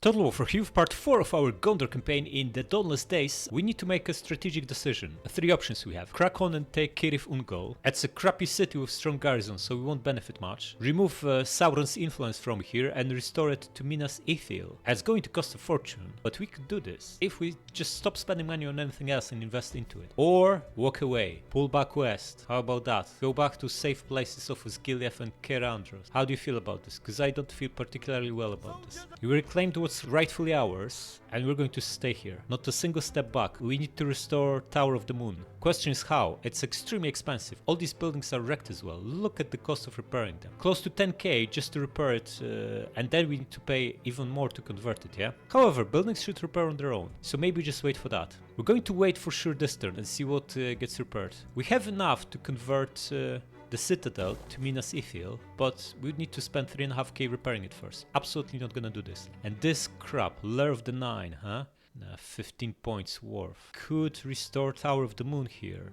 Total War for Hugh, part 4 of our Gondor campaign in the Dawnless Days. We need to make a strategic decision. Three options we have. Crack on and take Cirith Ungol. It's a crappy city with strong garrison, so we won't benefit much. Remove Sauron's influence from here and restore it to Minas Ithil. It's going to cost a fortune, but we could do this if we just stop spending money on anything else and invest into it. Or walk away, pull back west. How about that? Go back to safe places of Osgiliath and Kerandros. How do you feel about this? Because I don't feel particularly well about this. We reclaimed what's rightfully ours, and we're going to stay here. Not a single step back. We need to restore Tower of the Moon. Question is how? It's extremely expensive. All these buildings are wrecked as well. Look at the cost of repairing them. Close to 10k just to repair it, and then we need to pay even more to convert it, yeah? However, buildings should repair on their own, so maybe just wait for that. We're going to wait for sure this turn and see what gets repaired. We have enough to convert the Citadel to Minas Ithil, but we need to spend 3.5k repairing it first. Absolutely not gonna do this. And this crap, Lair of the Nine, huh? Nah, 15 points worth. Could restore Tower of the Moon here.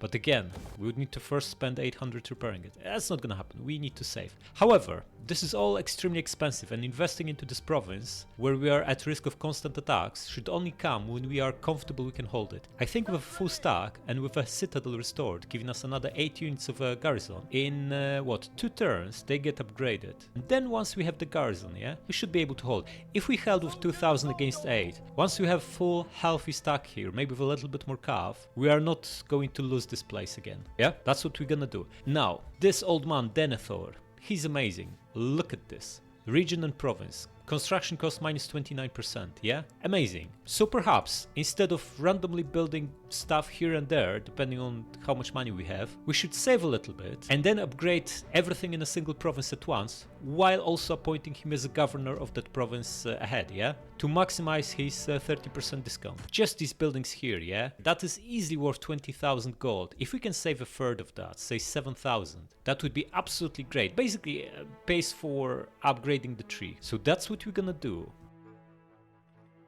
But again, we would need to first spend 800 repairing it. That's not gonna happen, we need to save. However, this is all extremely expensive, and investing into this province, where we are at risk of constant attacks, should only come when we are comfortable we can hold it. I think with a full stack, and with a Citadel restored, giving us another 8 units of a garrison, in what, 2 turns, they get upgraded. And then once we have the garrison, yeah, we should be able to hold. If we held with 2000 against 8, once we have full healthy stack here, maybe with a little bit more cav, we are not going to lose this place again. Yeah, that's what we're gonna do. Now, this old man Denethor, he's amazing. Look at this. Region and province. Construction cost minus 29%, yeah? Amazing. So perhaps, instead of randomly building stuff here and there, depending on how much money we have, we should save a little bit and then upgrade everything in a single province at once, while also appointing him as a governor of that province ahead, yeah? To maximize his 30% discount. Just these buildings here, yeah? That is easily worth 20,000 gold. If we can save a third of that, say 7,000, that would be absolutely great. Basically, pays for upgrading the tree. So that's what we're gonna do.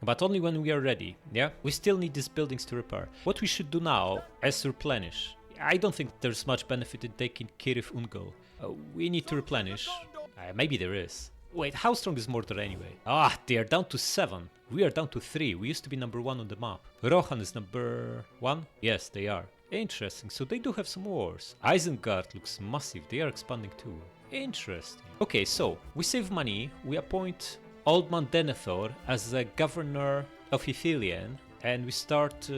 But only when we are ready, yeah? We still need these buildings to repair. What we should do now is replenish. I don't think there's much benefit in taking Cirith Ungol. We need to replenish. Maybe there is. Wait, how strong is Mordor anyway? Ah, they are down to 7. We are down to 3. We used to be number 1 on the map. Rohan is number 1? Yes, they are. Interesting, so they do have some wars. Isengard looks massive, they are expanding too. Interesting. Okay, so we save money, we appoint Old Man Denethor as a governor of Ithilien, and we start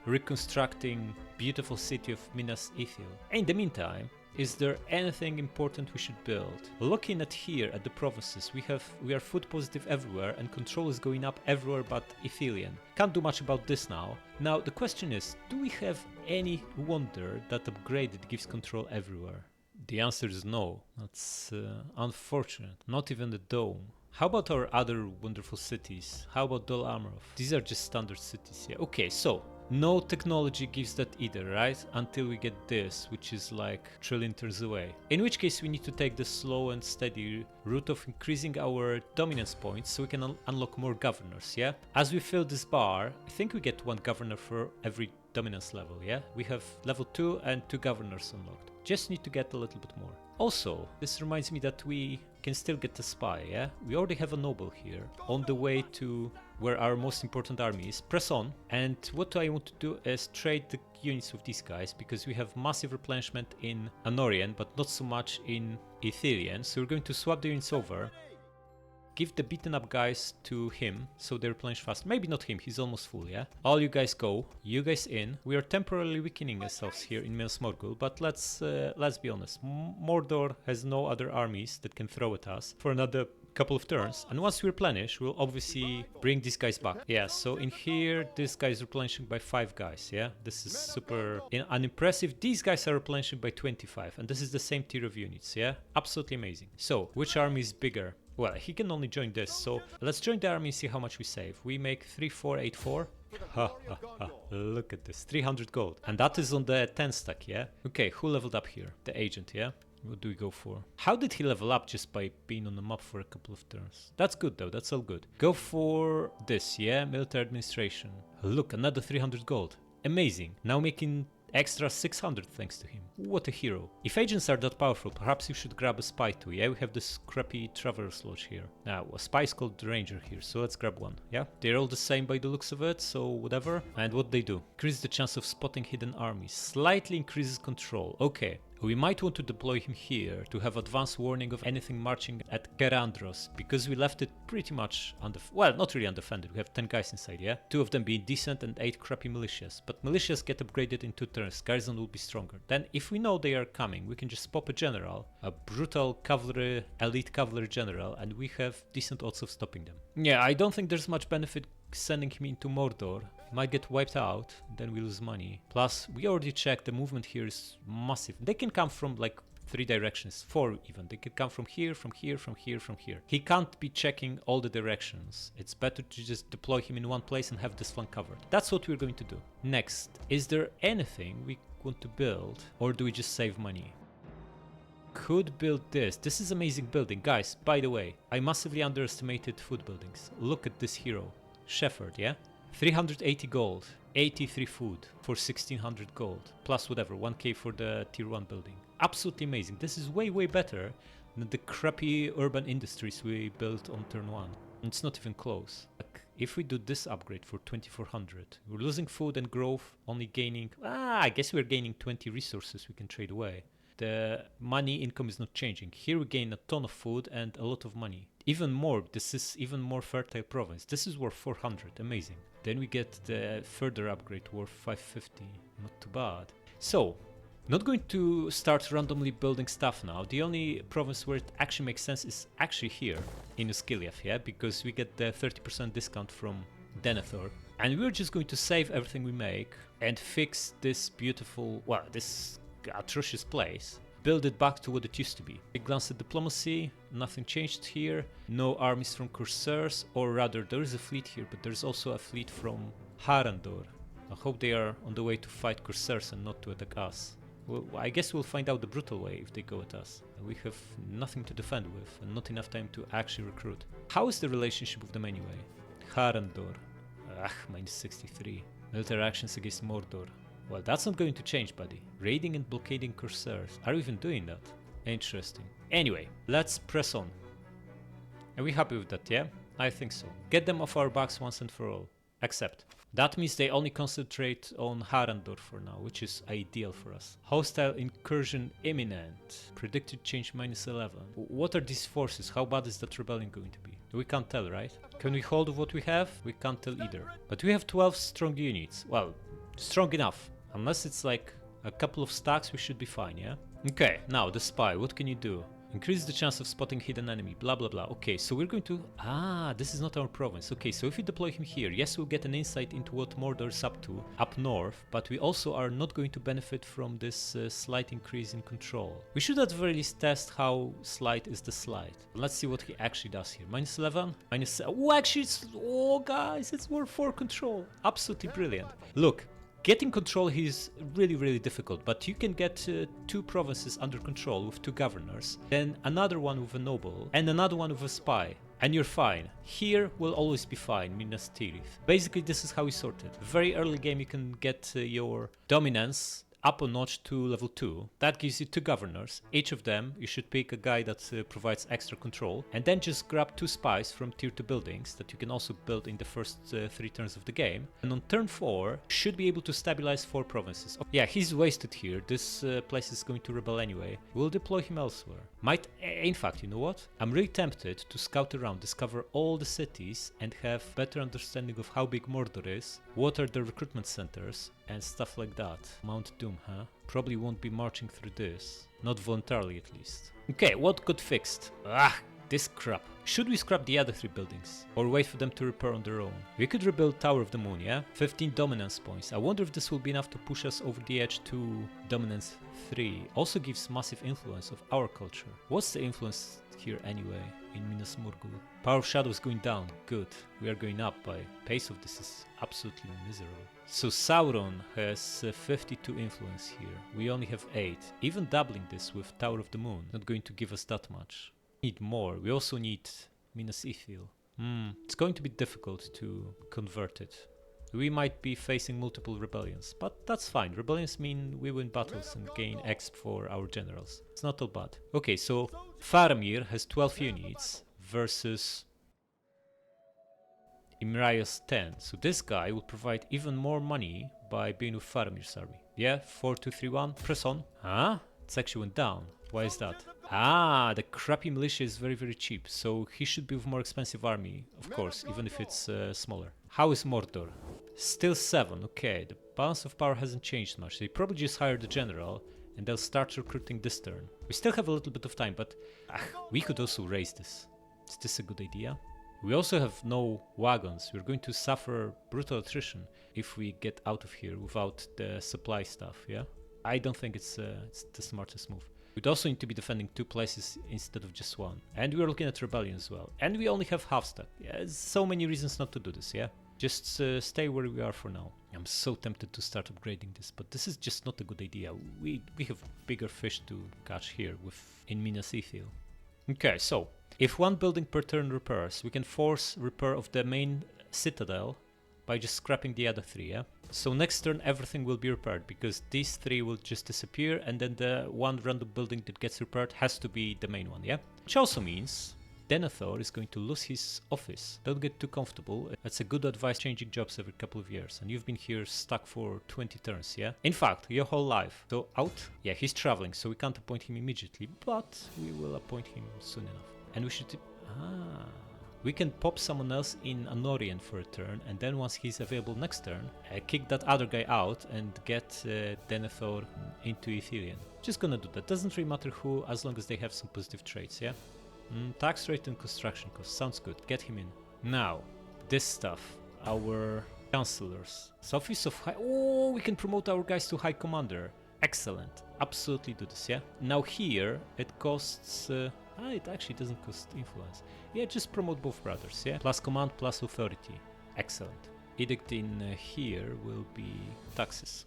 reconstructing beautiful city of Minas Ithil. In the meantime, is there anything important we should build? Looking at here at the provinces, we are food positive everywhere and control is going up everywhere but Ithilien. Can't do much about this now. Now the question is, do we have any wonder that upgraded gives control everywhere? The answer is no. That's unfortunate. Not even the Dome. How about our other wonderful cities? How about Dol Amroth? These are just standard cities, yeah. Okay, so no technology gives that either, right? Until we get this, which is like a trillion turns away. In which case we need to take the slow and steady route of increasing our dominance points so we can unlock more governors, yeah? As we fill this bar, I think we get 1 governor for every dominance level, yeah? We have level 2 and 2 governors unlocked. Just need to get a little bit more. Also, this reminds me that we can still get a spy, yeah? We already have a noble here, on the way to where our most important army is. Press on, and what I want to do is trade the units with these guys, because we have massive replenishment in Anorian, but not so much in Ithilien, so we're going to swap the units over. Give the beaten up guys to him, so they replenish fast. Maybe not him, he's almost full, yeah? All you guys go, you guys in. We are temporarily weakening ourselves here in Minas Morgul, but let's be honest. Mordor has no other armies that can throw at us for another couple of turns. And once we replenish, we'll obviously bring these guys back. Yeah, so in here, this guy is replenishing by 5 guys, yeah? This is super unimpressive. These guys are replenishing by 25, and this is the same tier of units, yeah? Absolutely amazing. So, which army is bigger? Well, he can only join this, so let's join the army and see how much we save. We make 3484. Ha ha ha, look at this, 300 gold. And that is on the 10 stack, yeah? Okay, who leveled up here? The agent, yeah? What do we go for? How did he level up just by being on the map for a couple of turns? That's good though, that's all good. Go for this, yeah? Military administration. Look, another 300 gold. Amazing. Now making Extra 600 thanks to him. What a hero. If agents are that powerful, perhaps you should grab a spy too. Yeah, we have this crappy Traveler's Lodge here. Now, a spy is called the Ranger here, so let's grab one. Yeah, they're all the same by the looks of it, so whatever. And what they do? Increase the chance of spotting hidden armies. Slightly increases control. Okay. We might want to deploy him here to have advance warning of anything marching at Gerandros, because we left it pretty much well, not really undefended. We have 10 guys inside, yeah? 2 of them being decent and 8 crappy militias. But militias get upgraded in 2 turns. Garrison will be stronger. Then if we know they are coming, we can just pop a general, a brutal cavalry, elite cavalry general, and we have decent odds of stopping them. Yeah, I don't think there's much benefit sending him into Mordor. He might get wiped out, then we lose money. Plus, we already checked, the movement here is massive. They can come from like 3 directions, 4 even. They can come from here, from here, from here, from here. He can't be checking all the directions. It's better to just deploy him in one place and have this flank covered. That's what we're going to do. Next, is there anything we want to build, or do we just save money? Could build this. This is amazing building. Guys, by the way, I massively underestimated food buildings. Look at this hero. Shepherd, yeah? 380 gold, 83 food for 1600 gold, plus whatever, 1k for the tier 1 building. Absolutely amazing. This is way better than the crappy urban industries we built on turn 1. It's not even close. Like, if we do this upgrade for 2400, we're losing food and growth, only gaining, I guess we're gaining 20 resources we can trade away. The money income is not changing. Here we gain a ton of food and a lot of money. Even more, this is even more fertile province. This is worth 400, amazing. Then we get the further upgrade worth 550, not too bad. So, not going to start randomly building stuff now. The only province where it actually makes sense is actually here in Uskiliath, yeah? Because we get the 30% discount from Denethor. And we're just going to save everything we make and fix this beautiful, well, this atrocious place. Build it back to what it used to be. A glance at diplomacy, nothing changed here. No armies from Corsairs, or rather there is a fleet here, but there's also a fleet from Harandur. I hope they are on the way to fight Corsairs and not to attack us. Well, I guess we'll find out the brutal way if they go at us. We have nothing to defend with and not enough time to actually recruit. How is the relationship with them anyway? Harandur. Minus 63. Military actions against Mordor. Well, that's not going to change, buddy. Raiding and blockading Corsairs. Are we even doing that? Interesting. Anyway, let's press on. Are we happy with that, yeah? I think so. Get them off our backs once and for all. Accept. That means they only concentrate on Harandur for now, which is ideal for us. Hostile incursion imminent. Predicted change minus 11. What are these forces? How bad is that rebellion going to be? We can't tell, right? Can we hold what we have? We can't tell either. But we have 12 strong units. Well, strong enough. Unless it's like a couple of stacks, we should be fine, yeah? Okay, now the spy, what can you do? Increase the chance of spotting hidden enemy, blah blah blah. Okay, so we're going to... this is not our province. Okay, so if we deploy him here, yes, we'll get an insight into what Mordor is up to, up north, but we also are not going to benefit from this slight increase in control. We should at the very least test how slight is the slight. Let's see what he actually does here. Minus 11? Minus... Oh, actually, it's... Oh, guys, it's worth 4 control. Absolutely brilliant. Look. Getting control here is really difficult, but you can get 2 provinces under control with 2 governors, then another one with a noble, and another one with a spy, and you're fine. Here will always be fine, Minas Tirith. Basically, this is how we sort it. Very early game you can get your dominance up a notch to level 2. That gives you 2 governors. Each of them, you should pick a guy that provides extra control, and then just grab 2 spies from tier 2 buildings that you can also build in the first 3 turns of the game. And on turn 4, should be able to stabilize 4 provinces. Oh, yeah, he's wasted here. This place is going to rebel anyway. We'll deploy him elsewhere. In fact, you know what? I'm really tempted to scout around, discover all the cities, and have better understanding of how big Mordor is, what are the recruitment centers, and stuff like that. Mount Doom, huh? Probably won't be marching through this. Not voluntarily, at least. Okay, what got fixed? This crap. Should we scrap the other 3 buildings? Or wait for them to repair on their own? We could rebuild Tower of the Moon, yeah? 15 dominance points. I wonder if this will be enough to push us over the edge to dominance 3. Also gives massive influence of our culture. What's the influence here anyway in Minas Morgul? Power of Shadow is going down. Good. We are going up by pace of this is absolutely miserable. So Sauron has 52 influence here. We only have 8. Even doubling this with Tower of the Moon not going to give us that much. Need more. We also need Minas Ithil. It's going to be difficult to convert it. We might be facing multiple rebellions, but but that's fine. Rebellions mean we win battles and gain exp for our generals. It's not all bad. Okay, so Faramir has 12 units versus Imraio's 10. So this guy will provide even more money by being with Faramir's army. Yeah, 4, 2, 3, 1. Press on. Huh? It's actually went down. Why is that? Ah, the crappy militia is very, very cheap. So he should be with more expensive army, of course, even if it's smaller. How is Mordor? Still 7. Okay, the balance of power hasn't changed much. They probably just hired the general and they'll start recruiting this turn. We still have a little bit of time, but we could also raise this. Is this a good idea? We also have no wagons. We're going to suffer brutal attrition if we get out of here without the supply stuff, yeah? I don't think it's the smartest move. We'd also need to be defending 2 places instead of just 1. And we're looking at rebellion as well. And we only have half stack. Yeah, there's so many reasons not to do this, yeah? Just stay where we are for now. I'm so tempted to start upgrading this, but this is just not a good idea. We have bigger fish to catch here in Minas Ithil. Okay, so if 1 building per turn repairs, we can force repair of the main citadel by just scrapping the other 3, yeah? So next turn everything will be repaired because these 3 will just disappear and then the 1 random building that gets repaired has to be the main one, yeah? Which also means Denethor is going to lose his office. Don't get too comfortable. That's a good advice, changing jobs every couple of years. And you've been here stuck for 20 turns, yeah? In fact, your whole life. So out? Yeah, he's traveling, so we can't appoint him immediately, but we will appoint him soon enough. And we should... we can pop someone else in Anorian for a turn, and then once he's available next turn, kick that other guy out and get Denethor into Ithilien. Just gonna do that. Doesn't really matter who, as long as they have some positive traits, yeah? Tax rate and construction cost. Sounds good. Get him in. Now, this stuff. Our chancellors. Office of High... Oh, we can promote our guys to High Commander. Excellent. Absolutely do this, yeah? Now here, it costs... it actually doesn't cost influence. Yeah, just promote both brothers, yeah? Plus command, plus authority. Excellent. Edict in here will be taxes.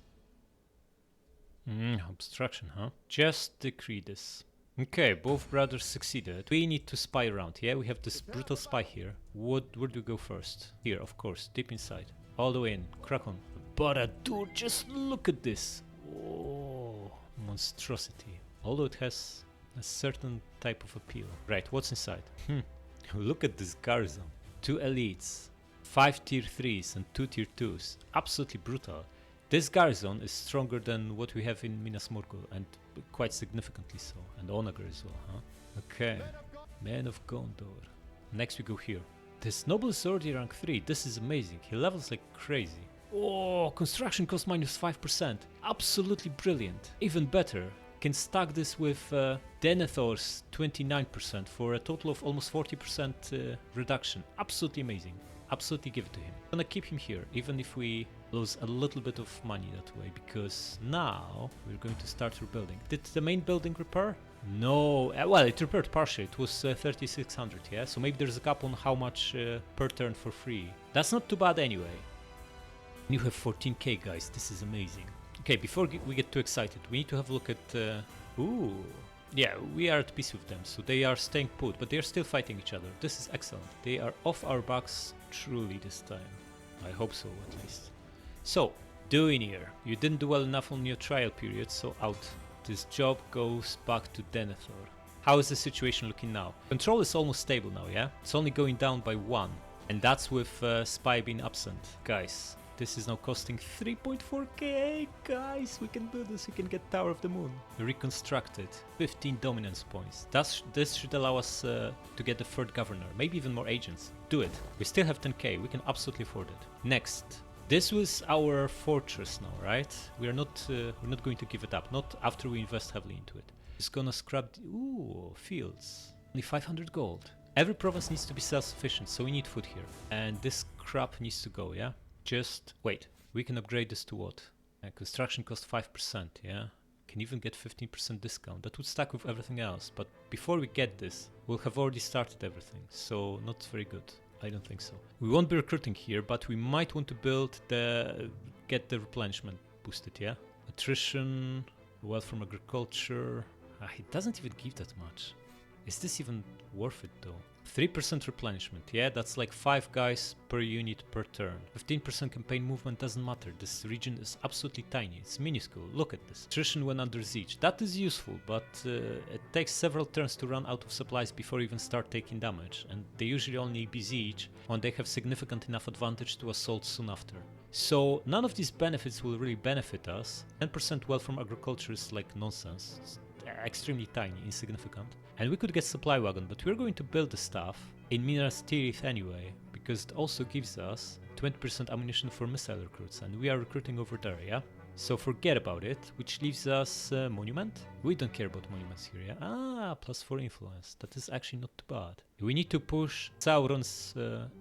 Obstruction, huh? Just decree this. Okay, both brothers succeeded. We need to spy around, yeah? We have this brutal spy here. Where do we go first? Here, of course, deep inside. All the way in. Crack on. Barad Dur, just look at this. Oh, monstrosity. Although it has a certain type of appeal. Right, what's inside? Look at this garrison. 2 elites, 5 tier 3s and 2 tier 2s. Absolutely brutal. This garrison is stronger than what we have in Minas Morgul, and quite significantly so. And Onagar as well, huh? Okay. Man of Gondor. Next we go here. This noble is already rank 3. This is amazing. He levels like crazy. Oh, construction cost minus 5%. Absolutely brilliant. Even better. Can stack this with Denethor's 29% for a total of almost 40% reduction. Absolutely amazing. Absolutely give it to him. I'm gonna keep him here, even if we lose a little bit of money that way, because now we're going to start rebuilding. Did the main building repair? No. Well, it repaired partially. It was 3600, yeah? So maybe there's a cap on how much per turn for free. That's not too bad anyway. You have 14k, guys. This is amazing. Okay, before we get too excited, we need to have a look at... ooh. Yeah, we are at peace with them, so they are staying put, but they are still fighting each other. This is excellent. They are off our backs truly this time. I hope so, at least. So, Duinir, you didn't do well enough on your trial period, so out. This job goes back to Denethor. How is the situation looking now? Control is almost stable now, yeah? It's only going down by 1, and that's with Spy being absent. Guys, this is now costing 3.4k. Guys, we can do this. We can get Tower of the Moon reconstructed. 15 dominance points. This should allow us to get the 3rd governor, maybe even more agents. Do it. We still have 10k. We can absolutely afford it. Next, this was our fortress now, right? We're not going to give it up. Not after we invest heavily into it. It's gonna scrap. Ooh, fields. Only 500 gold. Every province needs to be self-sufficient, so we need food here. And this crap needs to go, yeah? Just wait, we can upgrade this to what? Construction cost 5%, yeah? Can even get 15% discount. That would stack with everything else, but before we get this, we'll have already started everything, so not very good. I don't think so. We won't be recruiting here, but we might want to get the replenishment boosted, yeah? Attrition, wealth from agriculture. It doesn't even give that much. Is this even worth it though? 3% replenishment, yeah, that's like 5 guys per unit per turn. 15% campaign movement doesn't matter, this region is absolutely tiny, it's minuscule, look at this. Attrition when under siege, that is useful, but it takes several turns to run out of supplies before you even start taking damage, and they usually only besiege when they have significant enough advantage to assault soon after. So none of these benefits will really benefit us. 10% wealth from agriculture is like nonsense, it's extremely tiny, insignificant. And we could get supply wagon, but we're going to build the stuff in Minas Tirith anyway, because it also gives us 20% ammunition for missile recruits, and we are recruiting over there, yeah? So forget about it, which leaves us monument. We don't care about monuments here, yeah? Ah, +4 influence, that is actually not too bad. We need to push Sauron's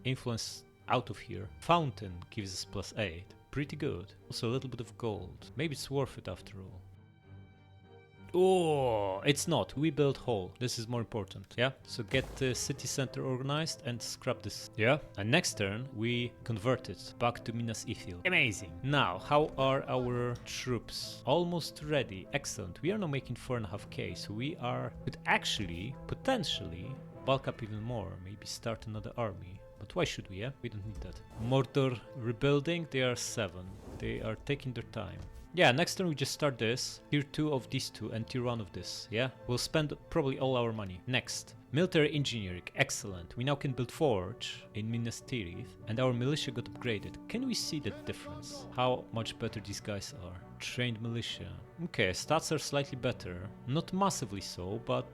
influence out of here. Fountain gives us +8, pretty good. Also a little bit of gold, maybe it's worth it after all. Oh, it's not. We build whole. This is more important, yeah? So get the city center organized and scrap this. Yeah? And next turn, we convert it back to Minas Ithil. Amazing. Now, how are our troops? Almost ready. Excellent. We are now making 4.5k, so we could actually, potentially, bulk up even more. Maybe start another army. But why should we, yeah? We don't need that. Mordor rebuilding, they are 7. They are taking their time. Yeah, next turn we just start this, tier 2 of these two and tier 1 of this, yeah? We'll spend probably all our money. Next, military engineering, excellent. We now can build forge in Minas Tirith and our militia got upgraded. Can we see the difference? How much better these guys are? Trained militia. Okay, stats are slightly better. Not massively so, but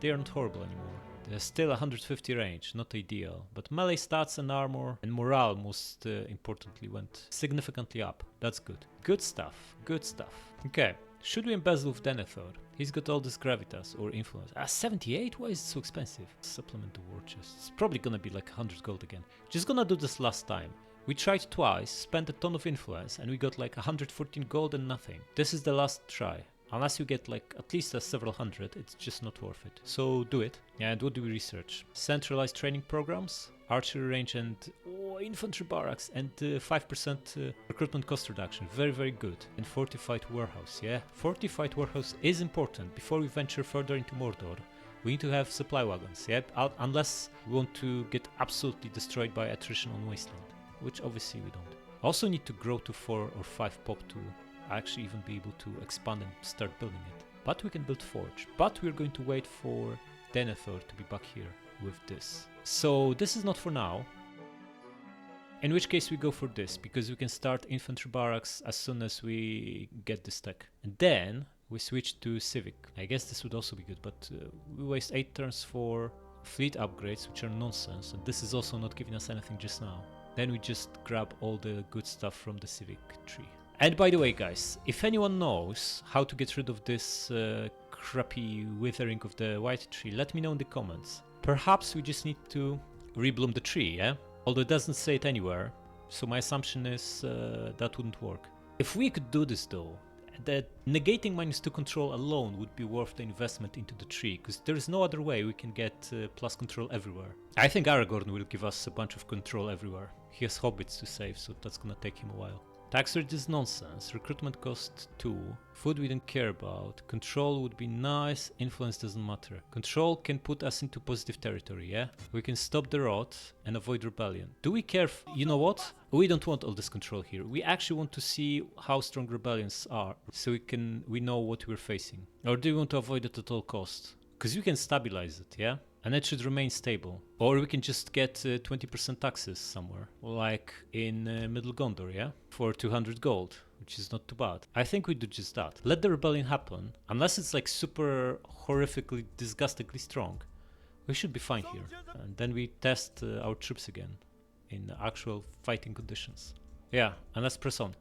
they aren't horrible anymore. There's still 150 range, not ideal, but melee stats and armor and morale most importantly went significantly up. That's good. Good stuff, good stuff. Okay, should we embezzle with Denethor? He's got all this gravitas or influence. 78? Why is it so expensive? Supplement the war chest. It's probably gonna be like 100 gold again. Just gonna do this last time. We tried twice, spent a ton of influence, and we got like 114 gold and nothing. This is the last try. Unless you get like at least several hundred, it's just not worth it. So do it. And what do we research? Centralized training programs, archery range and infantry barracks and 5% recruitment cost reduction. Very, very good. And fortified warehouse, yeah? Fortified warehouse is important. Before we venture further into Mordor, we need to have supply wagons, yeah? Unless we want to get absolutely destroyed by attrition on Wasteland, which obviously we don't. Also need to grow to 4 or 5 pop to actually even be able to expand and start building it. But we can build forge. But we're going to wait for Denethor to be back here with this. So this is not for now. In which case we go for this, because we can start infantry barracks as soon as we get this tech. And then we switch to civic. I guess this would also be good, but we waste 8 turns for fleet upgrades, which are nonsense. And this is also not giving us anything just now. Then we just grab all the good stuff from the civic tree. And by the way, guys, if anyone knows how to get rid of this crappy withering of the white tree, let me know in the comments. Perhaps we just need to rebloom the tree, yeah? Although it doesn't say it anywhere, so my assumption is that wouldn't work. If we could do this though, the negating -2 control alone would be worth the investment into the tree, because there is no other way we can get plus control everywhere. I think Aragorn will give us a bunch of control everywhere. He has hobbits to save, so that's gonna take him a while. Tax rate is nonsense, recruitment cost 2, food we don't care about, control would be nice, influence doesn't matter. Control can put us into positive territory, yeah? We can stop the rot and avoid rebellion. Do we care you know what? We don't want all this control here, we actually want to see how strong rebellions are, so we know what we're facing. Or do we want to avoid it at all costs? Because we can stabilize it, yeah? And it should remain stable. Or we can just get 20% taxes somewhere, like in Middle Gondor, yeah? For 200 gold, which is not too bad. I think we do just that. Let the rebellion happen, unless it's like super horrifically, disgustingly strong. We should be fine here. And then we test our troops again in actual fighting conditions. Yeah, and let's press on.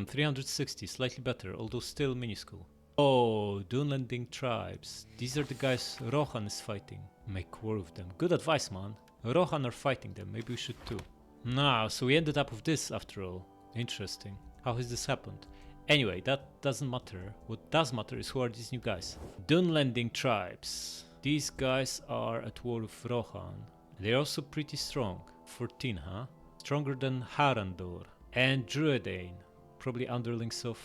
360, slightly better, although still minuscule. Oh, Dunlanding tribes. These are the guys Rohan is fighting. Make war with them. Good advice, man. Rohan are fighting them. Maybe we should too. Nah, so we ended up with this after all. Interesting. How has this happened? Anyway, that doesn't matter. What does matter is who are these new guys. Dunlanding tribes. These guys are at war with Rohan. They're also pretty strong. 14, huh? Stronger than Harandur. And Druedain. Probably underlings of...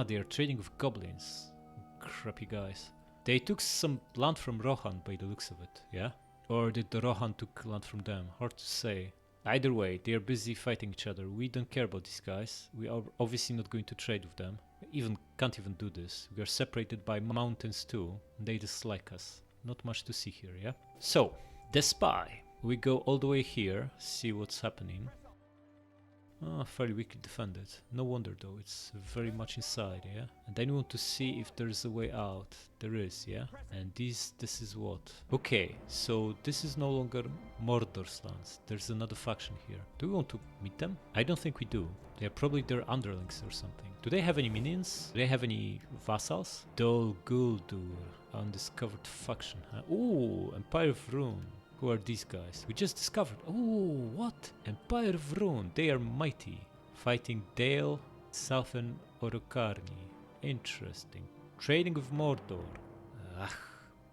they are trading with goblins. Crappy guys. They took some land from Rohan by the looks of it, yeah? Or did the Rohan took land from them? Hard to say. Either way, they are busy fighting each other. We don't care about these guys. We are obviously not going to trade with them. Can't even do this. We are separated by mountains too. They dislike us. Not much to see here, yeah? So, the spy. We go all the way here, see what's happening. Oh, fairly weakly defended. No wonder though, it's very much inside, yeah? And then we want to see if there's a way out. There is, yeah? And this is what? Okay, so this is no longer Mordor's lands. There's another faction here. Do we want to meet them? I don't think we do. They are probably their underlings or something. Do they have any minions? Do they have any vassals? Dol Guldur, undiscovered faction, huh? Ooh, Empire of Rune. Who are these guys? We just discovered. Oh, what? Empire of Rune. They are mighty. Fighting Dale, Southern Orokarni. Interesting. Trading with Mordor.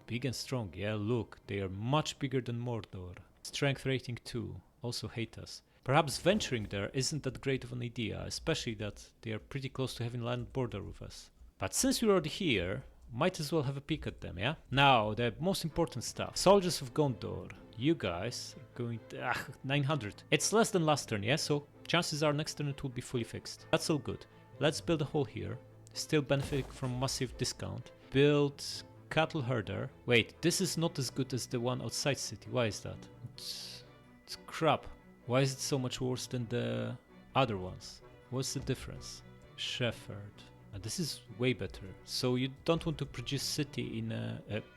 Big and strong. Yeah, look. They are much bigger than Mordor. Strength rating 2. Also hate us. Perhaps venturing there isn't that great of an idea, especially that they are pretty close to having land border with us. But since we're already here, might as well have a peek at them, yeah? Now, the most important stuff. Soldiers of Gondor. You guys are going to... 900. It's less than last turn, yeah? So chances are next turn it will be fully fixed. That's all good. Let's build a hole here. Still benefiting from massive discount. Build cattle herder. Wait, this is not as good as the one outside city. Why is that? It's crap. Why is it so much worse than the other ones? What's the difference? Shepherd. This is way better. So you don't want to produce city in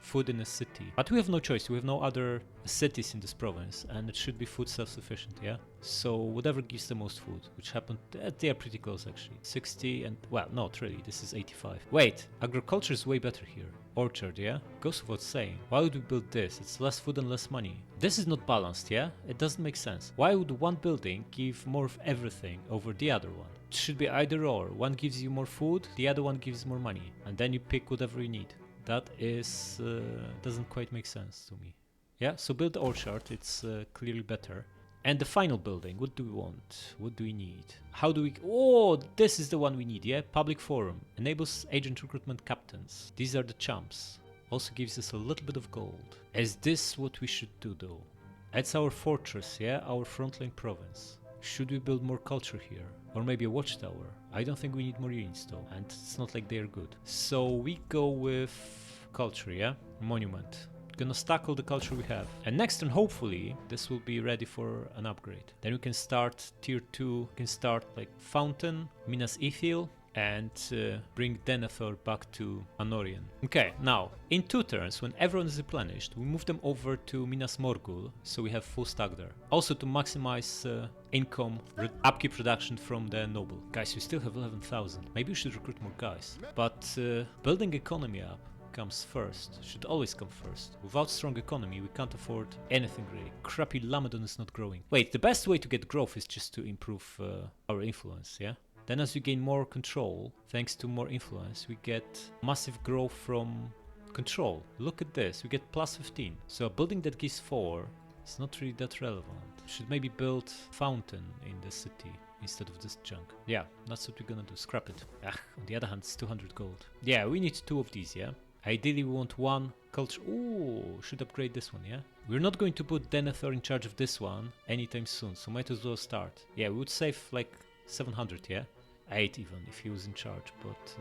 food in a city. But we have no choice. We have no other cities in this province. And it should be food self-sufficient, yeah? So whatever gives the most food, which happened... they are pretty close, actually. 60 and... well, not really. This is 85. Wait, agriculture is way better here. Orchard, yeah? Goes without saying. Why would we build this? It's less food and less money. This is not balanced, yeah? It doesn't make sense. Why would one building give more of everything over the other one? It should be either or. One gives you more food, the other one gives more money. And then you pick whatever you need. That is... doesn't quite make sense to me. Yeah, so build the orchard. It's clearly better. And the final building, what do we want? What do we need? How do we... oh, this is the one we need, yeah? Public forum. Enables agent recruitment captains. These are the champs. Also gives us a little bit of gold. Is this what we should do though? It's our fortress, yeah? Our frontline province. Should we build more culture here? Or maybe a watchtower? I don't think we need more units though. And it's not like they're good. So we go with culture, yeah? Monument. Gonna stack all the culture we have. And next turn, hopefully, this will be ready for an upgrade. Then we can start tier 2. We can start like Fountain, Minas Ithil, and bring Denethor back to Anorion. Okay, now, in 2 turns, when everyone is replenished, we move them over to Minas Morgul, so we have full stack there. Also to maximize income, upkeep production from the noble. Guys, we still have 11,000. Maybe we should recruit more guys. But building economy up comes first, should always come first. Without strong economy, we can't afford anything really. Crappy Lamadon is not growing. Wait, the best way to get growth is just to improve our influence, yeah? Then as we gain more control, thanks to more influence, we get massive growth from control. Look at this, we get plus 15. So a building that gives 4 is not really that relevant. Should maybe build fountain in the city instead of this junk. Yeah, that's what we're gonna do, scrap it. On the other hand, it's 200 gold. Yeah, we need 2 of these, yeah? Ideally we want 1 culture. Ooh, should upgrade this one, yeah? We're not going to put Denethor in charge of this one anytime soon, so might as well start. Yeah, we would save like 700, yeah? 8 even, if he was in charge, but...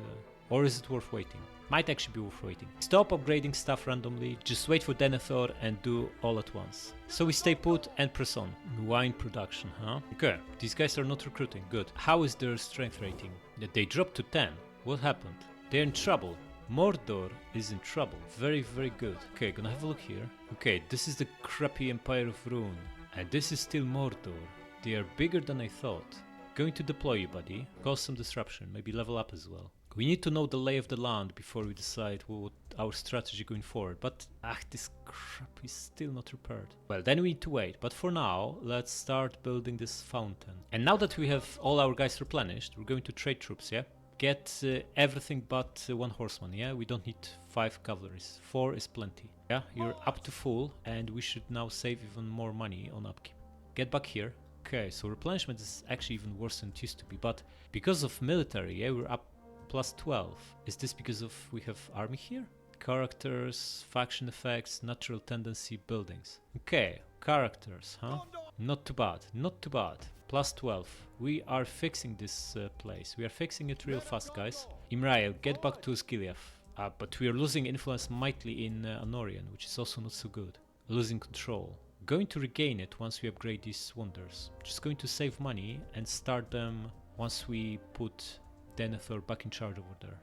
or is it worth waiting? Might actually be worth waiting. Stop upgrading stuff randomly, just wait for Denethor and do all at once. So we stay put and press on. Wine production, huh? Okay, these guys are not recruiting, good. How is their strength rating? They dropped to 10. What happened? They're in trouble. Mordor is in trouble. Very, very good. Okay, gonna have a look here. Okay, this is the crappy Empire of Rune. And this is still Mordor. They are bigger than I thought. Going to deploy you, buddy. Cause some disruption. Maybe level up as well. We need to know the lay of the land before we decide what our strategy going forward. But, this crap is still not repaired. Well, then we need to wait. But for now, let's start building this fountain. And now that we have all our guys replenished, we're going to trade troops, yeah? Get everything but 1 horseman, yeah? We don't need 5 cavalries. 4 is plenty. Yeah, you're up to full, and we should now save even more money on upkeep. Get back here. Okay, so replenishment is actually even worse than it used to be, but because of military, yeah, we're up plus 12. Is this because of we have army here? Characters, faction effects, natural tendency, buildings. Okay, characters, huh? Not too bad, not too bad. Plus 12. We are fixing this place. We are fixing it real fast, guys. Imrael, get back to Skiliath. But we are losing influence mightily in Anorian, which is also not so good. Losing control. Going to regain it once we upgrade these wonders. Just going to save money and start them once we put Denethor back in charge over there.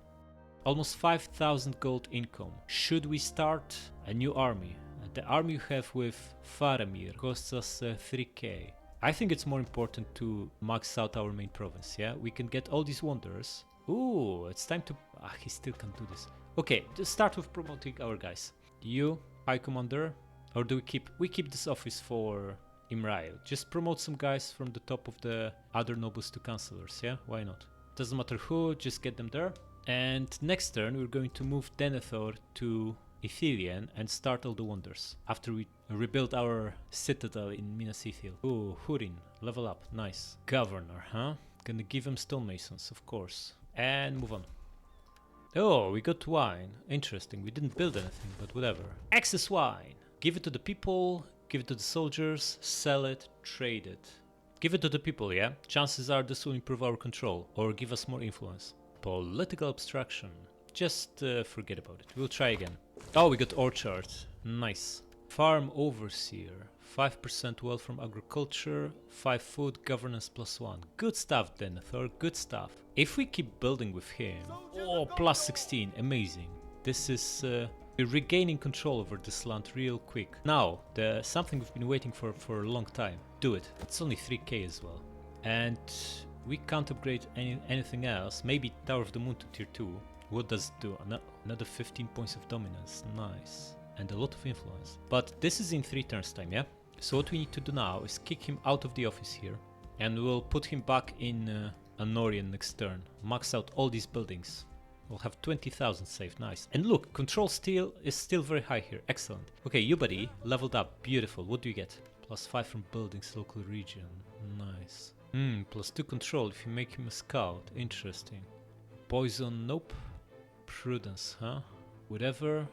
Almost 5,000 gold income. Should we start a new army? The army you have with Faramir costs us 3k. I think it's more important to max out our main province, yeah? We can get all these wonders. Ooh, it's time to... he still can't do this. Okay, just start with promoting our guys. You, High Commander, or do we keep this office for Imrael? Just promote some guys from the top of the other nobles to councillors, yeah? Why not? Doesn't matter who, just get them there. And next turn we're going to move Denethor to Ithilien and start all the wonders. After we rebuild our citadel in Minas Ithil. Ooh, Hurin, level up, nice. Governor, huh? Gonna give him stonemasons, of course. And move on. Oh, we got wine. Interesting, we didn't build anything, but whatever. Excess wine. Give it to the people, give it to the soldiers, sell it, trade it. Give it to the people, yeah? Chances are this will improve our control, or give us more influence. Political abstraction. Just forget about it. We'll try again. Oh, we got orchard. Nice. Farm overseer. 5% wealth from agriculture. 5 food, governance +1. Good stuff, Denethor. Good stuff. If we keep building with him... Oh, plus 16. Amazing. This is... we're regaining control over this land real quick. Now, something we've been waiting for a long time. Do it. It's only 3k as well. And... we can't upgrade anything else. Maybe Tower of the Moon to tier 2. What does it do? Another 15 points of dominance. Nice. And a lot of influence. But this is in 3 turns time, yeah? So what we need to do now is kick him out of the office here. And we'll put him back in Anorian next turn. Max out all these buildings. We'll have 20,000 saved. Nice. And look, control is still very high here. Excellent. Okay, you buddy, leveled up. Beautiful. What do you get? +5 from buildings, local region. Nice. +2 control if you make him a scout. Interesting. Poison, nope. Prudence, huh? Whatever.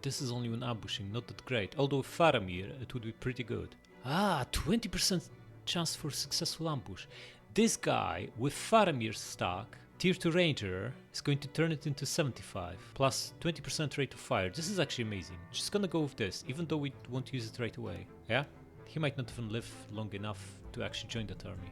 This is only when ambushing, not that great. Although Faramir, it would be pretty good. 20% chance for successful ambush. This guy with Faramir's stack, tier 2 ranger, is going to turn it into 75. Plus 20% rate of fire. This is actually amazing. Just gonna go with this, even though we won't use it right away. Yeah? He might not even live long enough to actually join that army.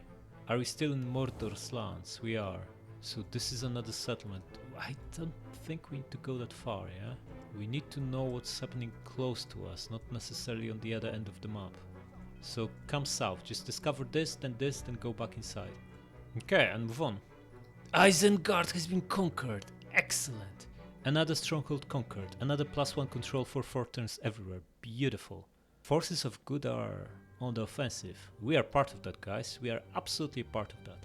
Are we still in Mordor's lands? We are. So this is another settlement. I don't think we need to go that far, yeah? We need to know what's happening close to us, not necessarily on the other end of the map. So come south, just discover this, then go back inside. Okay, and move on. Isengard has been conquered. Excellent. Another stronghold conquered. Another +1 control for 4 turns everywhere. Beautiful. Forces of good are on the offensive. We are part of that, guys. We are absolutely part of that.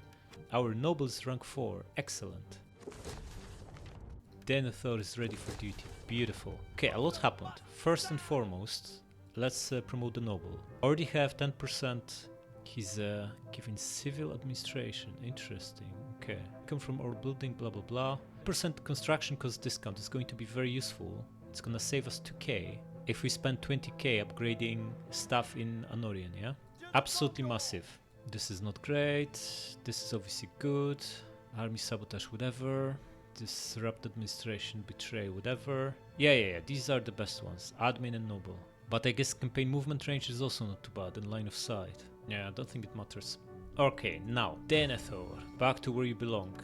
Our nobles rank 4. Excellent. Denethor is ready for duty. Beautiful. Okay, a lot happened. First and foremost, let's promote the noble. Already have 10%. He's giving civil administration. Interesting. Okay. Come from our building, blah blah blah. % construction cost discount is going to be very useful. It's gonna save us 2k if we spend 20k upgrading stuff in Anorian, yeah? Absolutely massive. This is not great. This is obviously good. Army sabotage, whatever. Disrupt administration, betray, whatever. Yeah, these are the best ones. Admin and noble. But I guess campaign movement range is also not too bad in line of sight. Yeah, I don't think it matters. Okay, now, Denethor. Back to where you belong.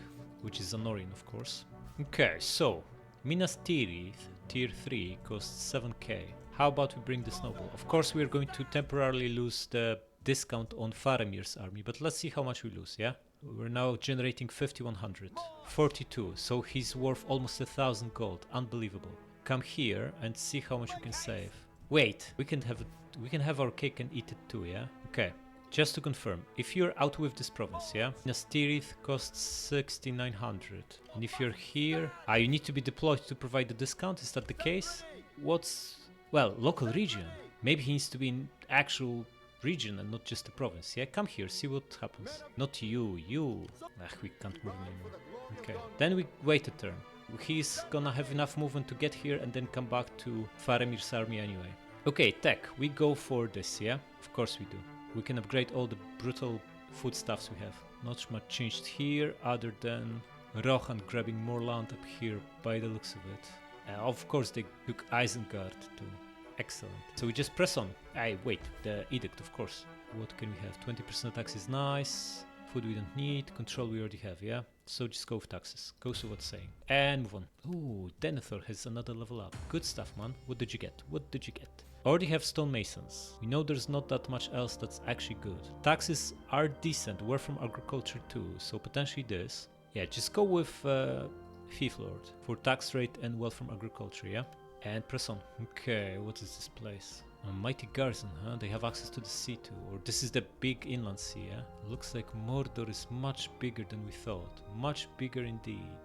Which is Anorian, of course. Okay, so, Minas Tirith, tier 3, costs 7k. How about we bring this noble? Of course, we're going to temporarily lose the discount on Faramir's army, but let's see how much we lose, yeah? We're now generating 5100. 42, so he's worth almost 1000 gold. Unbelievable. Come here and see how much we can save. Wait, we can have our cake and eat it too, yeah? Okay. Just to confirm, if you're out with this province, yeah? Minas Tirith costs 6900. And if you're here, you need to be deployed to provide the discount, is that the case? Well, local region. Maybe he needs to be in actual region and not just a province, yeah? Come here, see what happens. Not you. We can't move anymore. Okay, then we wait a turn. He's gonna have enough movement to get here and then come back to Faramir's army anyway. Okay, tech. We go for this, yeah? Of course we do. We can upgrade all the brutal foodstuffs we have. Not much changed here other than Rohan grabbing more land up here by the looks of it. Of course they took Isengard too. Excellent. So we just press on. Wait, the edict of course. What can we have? 20% tax is nice. Food we don't need. Control we already have, yeah? So just go with taxes. Goes to what's saying. And move on. Ooh, Denethor has another level up. Good stuff, man. What did you get? What did you get? Already have stonemasons. We know there's not that much else that's actually good. Taxes are decent. We're from agriculture too, so potentially this. Yeah, just go with Thief Lord for tax rate and wealth from agriculture, yeah? And press on. Okay, what is this place? A mighty garrison, huh? They have access to the sea too. Or this is the big inland sea, yeah? Looks like Mordor is much bigger than we thought. Much bigger indeed.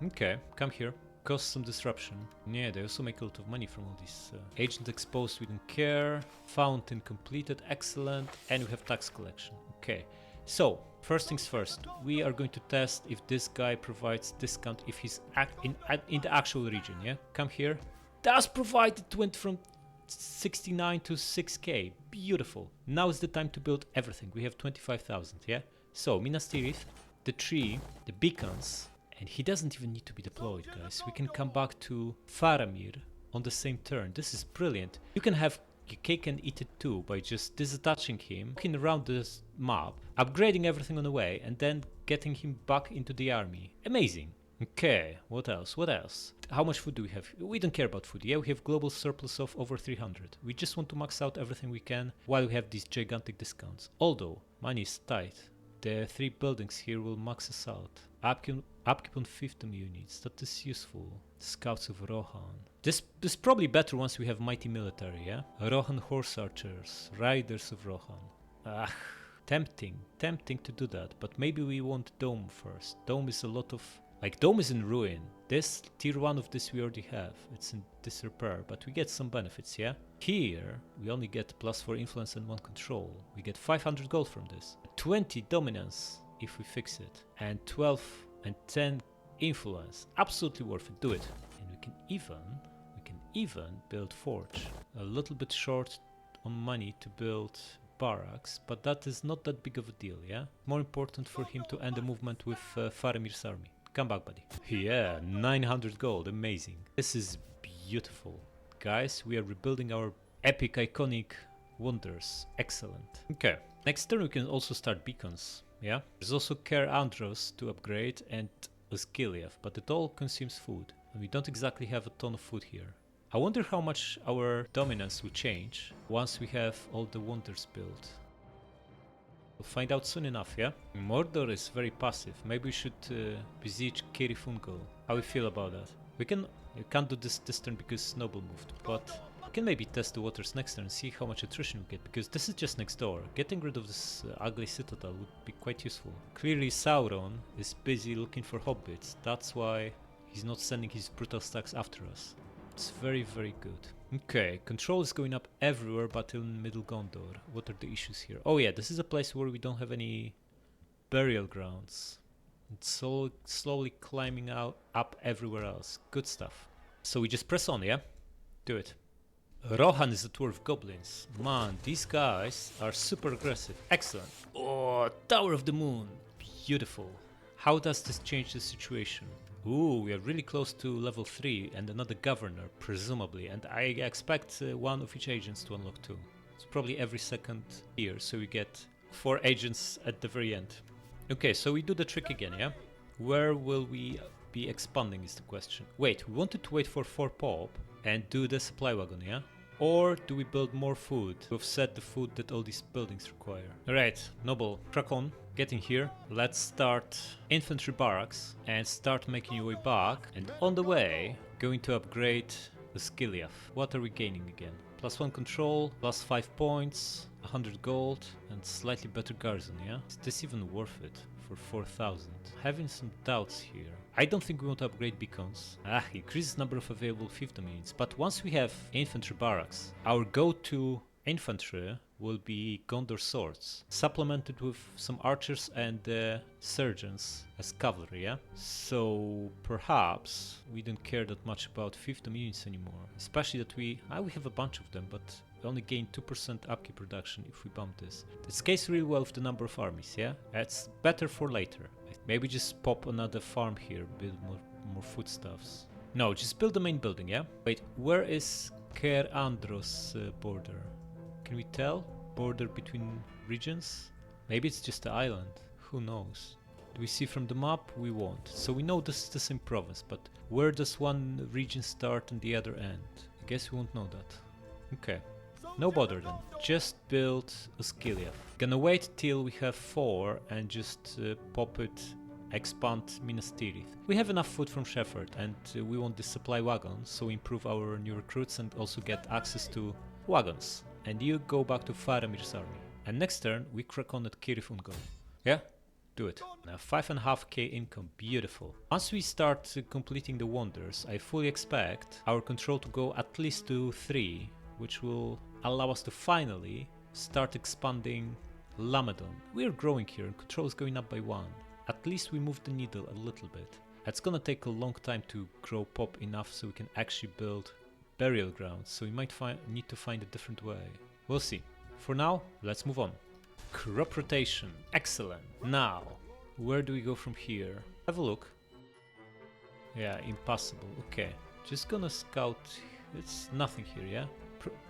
Okay, come here. Cause some disruption. Yeah, they also make a lot of money from all these. Agent exposed, we don't care. Fountain completed, excellent. And we have tax collection. Okay, so first things first. We are going to test if this guy provides discount if he's in the actual region, yeah? Come here. Does provide, it went from 69 to 6k. Beautiful. Now is the time to build everything. We have 25,000, yeah? So, Minas Tirith, the tree, the beacons, and he doesn't even need to be deployed, guys. We can come back to Faramir on the same turn. This is brilliant. You can have your cake and eat it too by just disattaching him, looking around this map, upgrading everything on the way, and then getting him back into the army. Amazing. Okay, what else? What else? How much food do we have? We don't care about food. Yeah, we have global surplus of over 300. We just want to max out everything we can while we have these gigantic discounts. Although, money is tight. The 3 buildings here will max us out. Upkeep on 15 units. That is useful. Scouts of Rohan. This is probably better once we have mighty military, yeah? Rohan horse archers. Riders of Rohan. Tempting to do that. But maybe we want Dome first. Dome is a lot of... Like, Dome is in ruin. This, tier 1 of this we already have. It's in disrepair, but we get some benefits, yeah? Here, we only get +4 influence and 1 control. We get 500 gold from this. 20 dominance if we fix it. And 12 and 10 influence. Absolutely worth it. Do it. And we can even build forge. A little bit short on money to build barracks, but that is not that big of a deal, yeah? More important for him to end the movement with Faramir's army. Come back, buddy. Yeah, 900 gold. Amazing. This is beautiful. Guys, we are rebuilding our epic, iconic wonders. Excellent. Okay. Next turn we can also start beacons. Yeah. There's also Care Andros to upgrade and Osgiliath, but it all consumes food. And we don't exactly have a ton of food here. I wonder how much our dominance will change once we have all the wonders built. We'll find out soon enough, yeah? Mordor is very passive. Maybe we should besiege Cirith Ungol. How we feel about that? We can't do this turn because Noble moved, but we can maybe test the waters next turn and see how much attrition we get, because this is just next door. Getting rid of this ugly citadel would be quite useful. Clearly Sauron is busy looking for hobbits. That's why he's not sending his brutal stacks after us. It's very, very good. Okay, control is going up everywhere but in Middle Gondor. What are the issues here? Oh yeah, this is a place where we don't have any burial grounds. It's so slowly climbing up everywhere else. Good stuff. So we just press on, yeah? Do it. Rohan is a tour of goblins. Man, these guys are super aggressive. Excellent. Oh, Tower of the Moon. Beautiful. How does this change the situation? Ooh, we are really close to level 3 and another governor, presumably, and I expect one of each agents to unlock too. It's probably every second year, so we get 4 agents at the very end. Okay, so we do the trick again, yeah? Where will we be expanding is the question. Wait, we wanted to wait for 4 pop and do the supply wagon, yeah? Or do we build more food to offset the food that all these buildings require? Alright, Noble, crack on. Get in here. Let's start infantry barracks and start making your way back. And on the way, going to upgrade the Osgiliath. What are we gaining again? +1 control, +5 points, 100 gold, and slightly better garrison, yeah? Is this even worth it for 4,000? Having some doubts here. I don't think we want to upgrade beacons. Increases number of available fiefdom units. But once we have infantry barracks, our go-to infantry will be Gondor swords, supplemented with some archers and surgeons as cavalry, yeah? So perhaps we don't care that much about fiefdom units anymore, especially that we have a bunch of them, but we only gain 2% upkeep reduction if we bump this. It scales really well with the number of armies, yeah? It's better for later. Maybe just pop another farm here, build more foodstuffs. No, just build the main building, yeah? Wait, where is Ker Andros border? Can we tell? Border between regions? Maybe it's just the island. Who knows? Do we see from the map? We won't. So we know this is the same province, but where does one region start and the other end? I guess we won't know that. Okay. No bother then. Just build Osgiliath. Gonna wait till we have 4 and just pop it, expand Minas Tirith. We have enough food from Shepherd and we want the supply wagons, so improve our new recruits and also get access to wagons. And you go back to Faramir's army. And next turn we crack on at Cirith Ungol. Yeah? Do it. Now 5.5k income, beautiful. Once we start completing the wonders, I fully expect our control to go at least to 3, which will allow us to finally start expanding Lamedon. We are growing here and control is going up by 1. At least we moved the needle a little bit. It's gonna take a long time to grow pop enough so we can actually build burial grounds, so we might need to find a different way. We'll see. For now, let's move on. Crop rotation, excellent. Now, where do we go from here? Have a look. Yeah, impossible, okay. Just gonna scout, it's nothing here, yeah?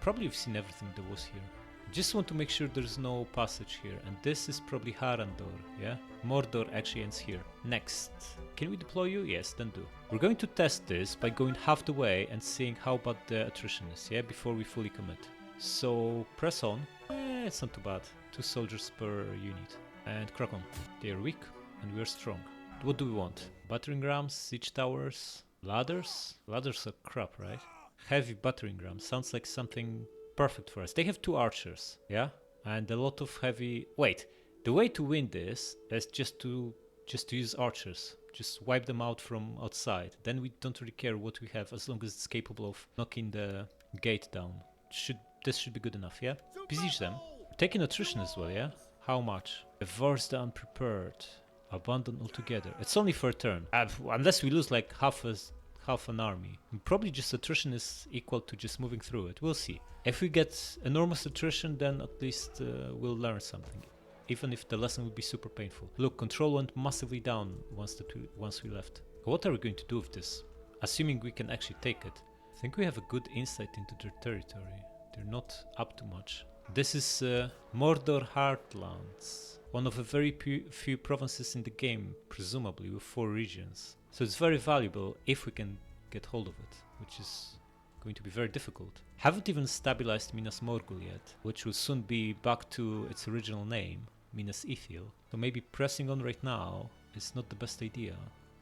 Probably we've seen everything there was here. Just want to make sure there's no passage here, and this is probably Harandor, yeah? Mordor actually ends here. Next. Can we deploy you? Yes, then do. We're going to test this by going half the way and seeing how bad the attrition is, yeah? Before we fully commit. So, press on. It's not too bad. 2 soldiers per unit. And crack on. They are weak, and we are strong. What do we want? Battering rams, siege towers, ladders? Ladders are crap, right? Heavy battering ram sounds like something perfect for us. They have 2 archers, yeah? And a lot of heavy... Wait, the way to win this is just to use archers. Just wipe them out from outside. Then we don't really care what we have as long as it's capable of knocking the gate down. This should be good enough, yeah? Besiege them. Taking attrition as well, yeah? How much? Divorce the unprepared. Abandon altogether. It's only for a turn. Unless we lose like half an army. And probably just attrition is equal to just moving through it. We'll see. If we get enormous attrition, then at least we'll learn something. Even if the lesson would be super painful. Look, control went massively down once we left. What are we going to do with this? Assuming we can actually take it. I think we have a good insight into their territory. They're not up to much. This is Mordor Heartlands. One of the very few provinces in the game, presumably with 4 regions. So it's very valuable if we can get hold of it, which is going to be very difficult. Haven't even stabilized Minas Morgul yet, which will soon be back to its original name, Minas Ithil. So maybe pressing on right now is not the best idea.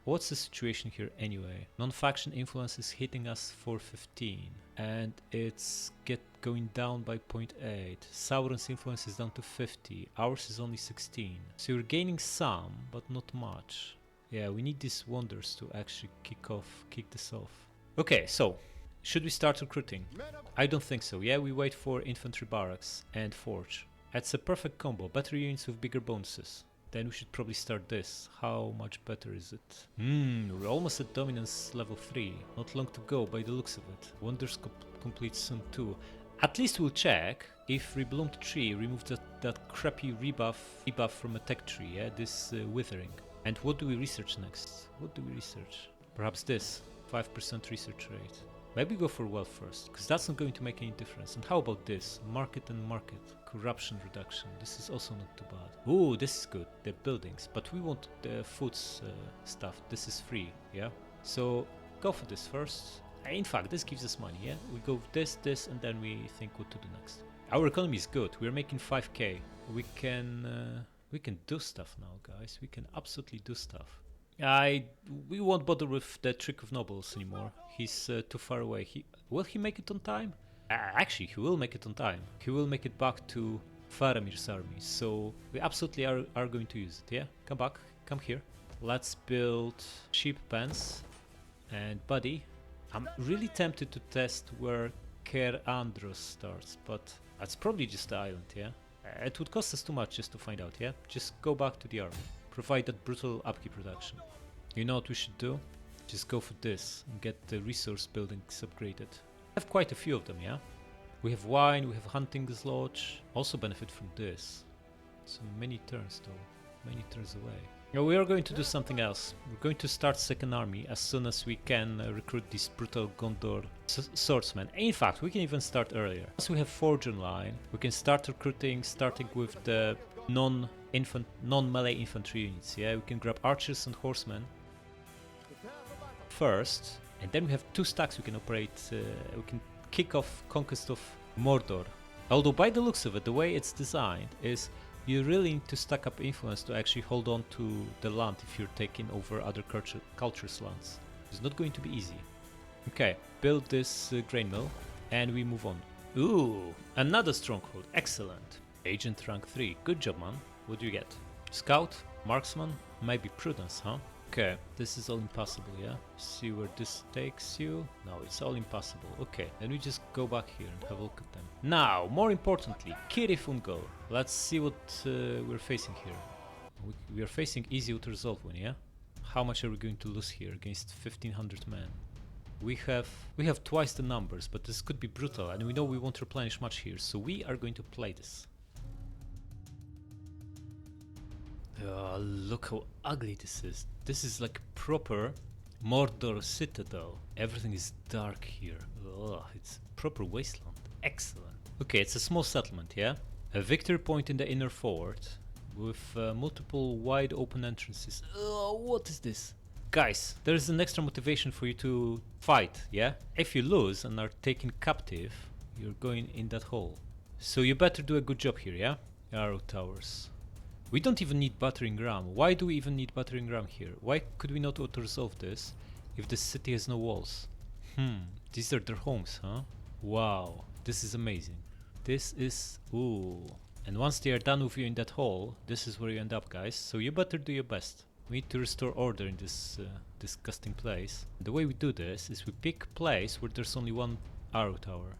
What's the situation here anyway? Non-faction influence is hitting us for 15 and it's going down by 0.8. Sauron's influence is down to 50, ours is only 16. So we're gaining some, but not much. Yeah, we need these wonders to actually kick this off. Okay, so should we start recruiting? I don't think so. Yeah, we wait for infantry barracks and forge. That's a perfect combo, better units with bigger bonuses. Then we should probably start this. How much better is it? We're almost at dominance level 3. Not long to go by the looks of it. Wonders complete soon too. At least we'll check if Rebloomed Tree removes that crappy debuff from a tech tree, yeah? This withering. And what do we research next? What do we research? Perhaps this. 5% research rate. Maybe go for wealth first, because that's not going to make any difference. And how about this? Market and market. Corruption reduction. This is also not too bad. Ooh, this is good. The buildings. But we want the foods stuff. This is free, yeah? So go for this first. In fact, this gives us money, yeah? We go with this, and then we think what to do next. Our economy is good. We're making 5k. We can do stuff now, guys. We can absolutely do stuff. We won't bother with the Trick of Nobles anymore. He's too far away. Will he make it on time? Actually, he will make it on time. He will make it back to Faramir's army. So we absolutely are going to use it, yeah? Come back. Come here. Let's build sheep pens. And buddy, I'm really tempted to test where Ker Andros starts, but That's probably just the island, yeah? It would cost us too much just to find out, yeah? Just go back to the army. Provide that brutal upkeep reduction. You know what we should do? Just go for this and get the resource buildings upgraded. I have quite a few of them, yeah? We have wine, we have hunting lodge. Also benefit from this. So many turns though. Many turns away. Now we are going to do something else. We're going to start second army as soon as we can recruit these brutal Gondor swordsmen. In fact, we can even start earlier. Once we have Forge online, we can start recruiting, starting with the non-melee infantry units. Yeah, we can grab archers and horsemen first, and then we have 2 stacks we can operate. We can kick off Conquest of Mordor. Although by the looks of it, the way it's designed is you really need to stack up influence to actually hold on to the land if you're taking over other cultures' lands. It's not going to be easy. Okay, build this grain mill and we move on. Ooh, another stronghold. Excellent. Agent rank 3. Good job, man. What do you get? Scout? Marksman? Maybe Prudence, huh? Okay, this is all impossible, yeah? See where this takes you? No, it's all impossible. Okay, then we just go back here and have a look at them. Now, more importantly, Cirith Ungol. Let's see what we're facing here. We are facing easy to resolve one, yeah? How much are we going to lose here against 1500 men? We have twice the numbers, but this could be brutal, and we know we won't replenish much here, so we are going to play this. Look how ugly this is. This is like proper Mordor citadel. Everything is dark here. It's proper wasteland. Excellent. Okay, it's a small settlement, yeah? A victory point in the inner fort with multiple wide open entrances. What is this? Guys, there's an extra motivation for you to fight, yeah? If you lose and are taken captive, you're going in that hole. So you better do a good job here, yeah? Arrow towers. We don't even need battering ram. Why do we even need battering ram here? Why could we not auto-resolve this if the city has no walls? These are their homes, huh? Wow, this is amazing. This is... ooh. And once they are done with you in that hole, this is where you end up, guys. So you better do your best. We need to restore order in this disgusting place. The way we do this is we pick a place where there's only one arrow tower.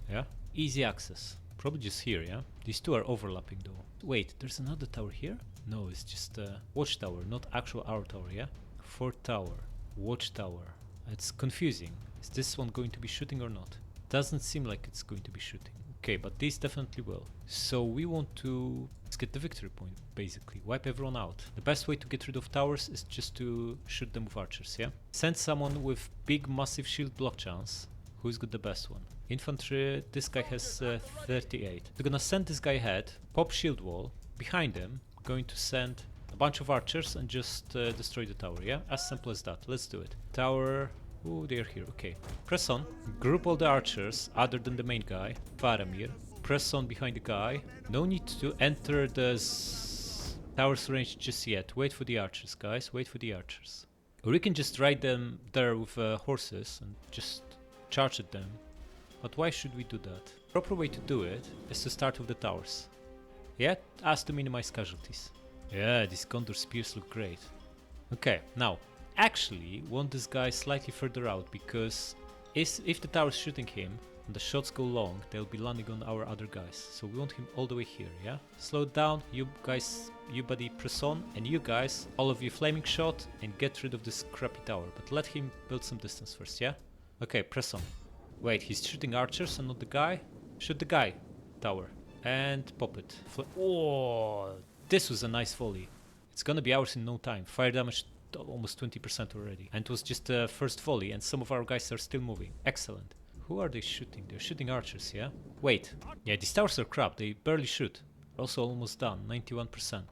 Yeah? Easy access. Probably just here, yeah? These two are overlapping though. Wait, there's another tower here? No, it's just a watchtower, not actual arrow tower, yeah? Fort tower, watchtower. It's confusing. Is this one going to be shooting or not? Doesn't seem like it's going to be shooting. Okay, but these definitely will. So we want to get the victory point, basically. Wipe everyone out. The best way to get rid of towers is just to shoot them with archers, yeah? Send someone with big massive shield block chance. Who's got the best one? Infantry, this guy has 38. We're gonna send this guy ahead, pop shield wall, behind him, going to send a bunch of archers and just destroy the tower, yeah? As simple as that, let's do it. Tower, oh, they're here, okay. Press on, group all the archers, other than the main guy, Faramir. Press on behind the guy. No need to enter the tower's range just yet. Wait for the archers, guys, wait for the archers. Or we can just ride them there with horses and just charge at them. But why should we do that? Proper way to do it is to start with the towers. Yeah, as to minimize casualties. Yeah, these Gondor spears look great. Okay, now, actually want this guy slightly further out because if the tower's shooting him and the shots go long, they'll be landing on our other guys. So we want him all the way here, yeah? Slow it down, you guys, you buddy, press on, and you guys, all of you flaming shot and get rid of this crappy tower. But let him build some distance first, yeah? Okay, press on. Wait, he's shooting archers and not the guy? Shoot the guy, tower, and pop it. Oh, this was a nice volley. It's gonna be ours in no time. Fire damage almost 20% already. And it was just the first volley and some of our guys are still moving. Excellent. Who are they shooting? They're shooting archers, yeah? Wait. Yeah, these towers are crap. They barely shoot. Also almost done, 91%.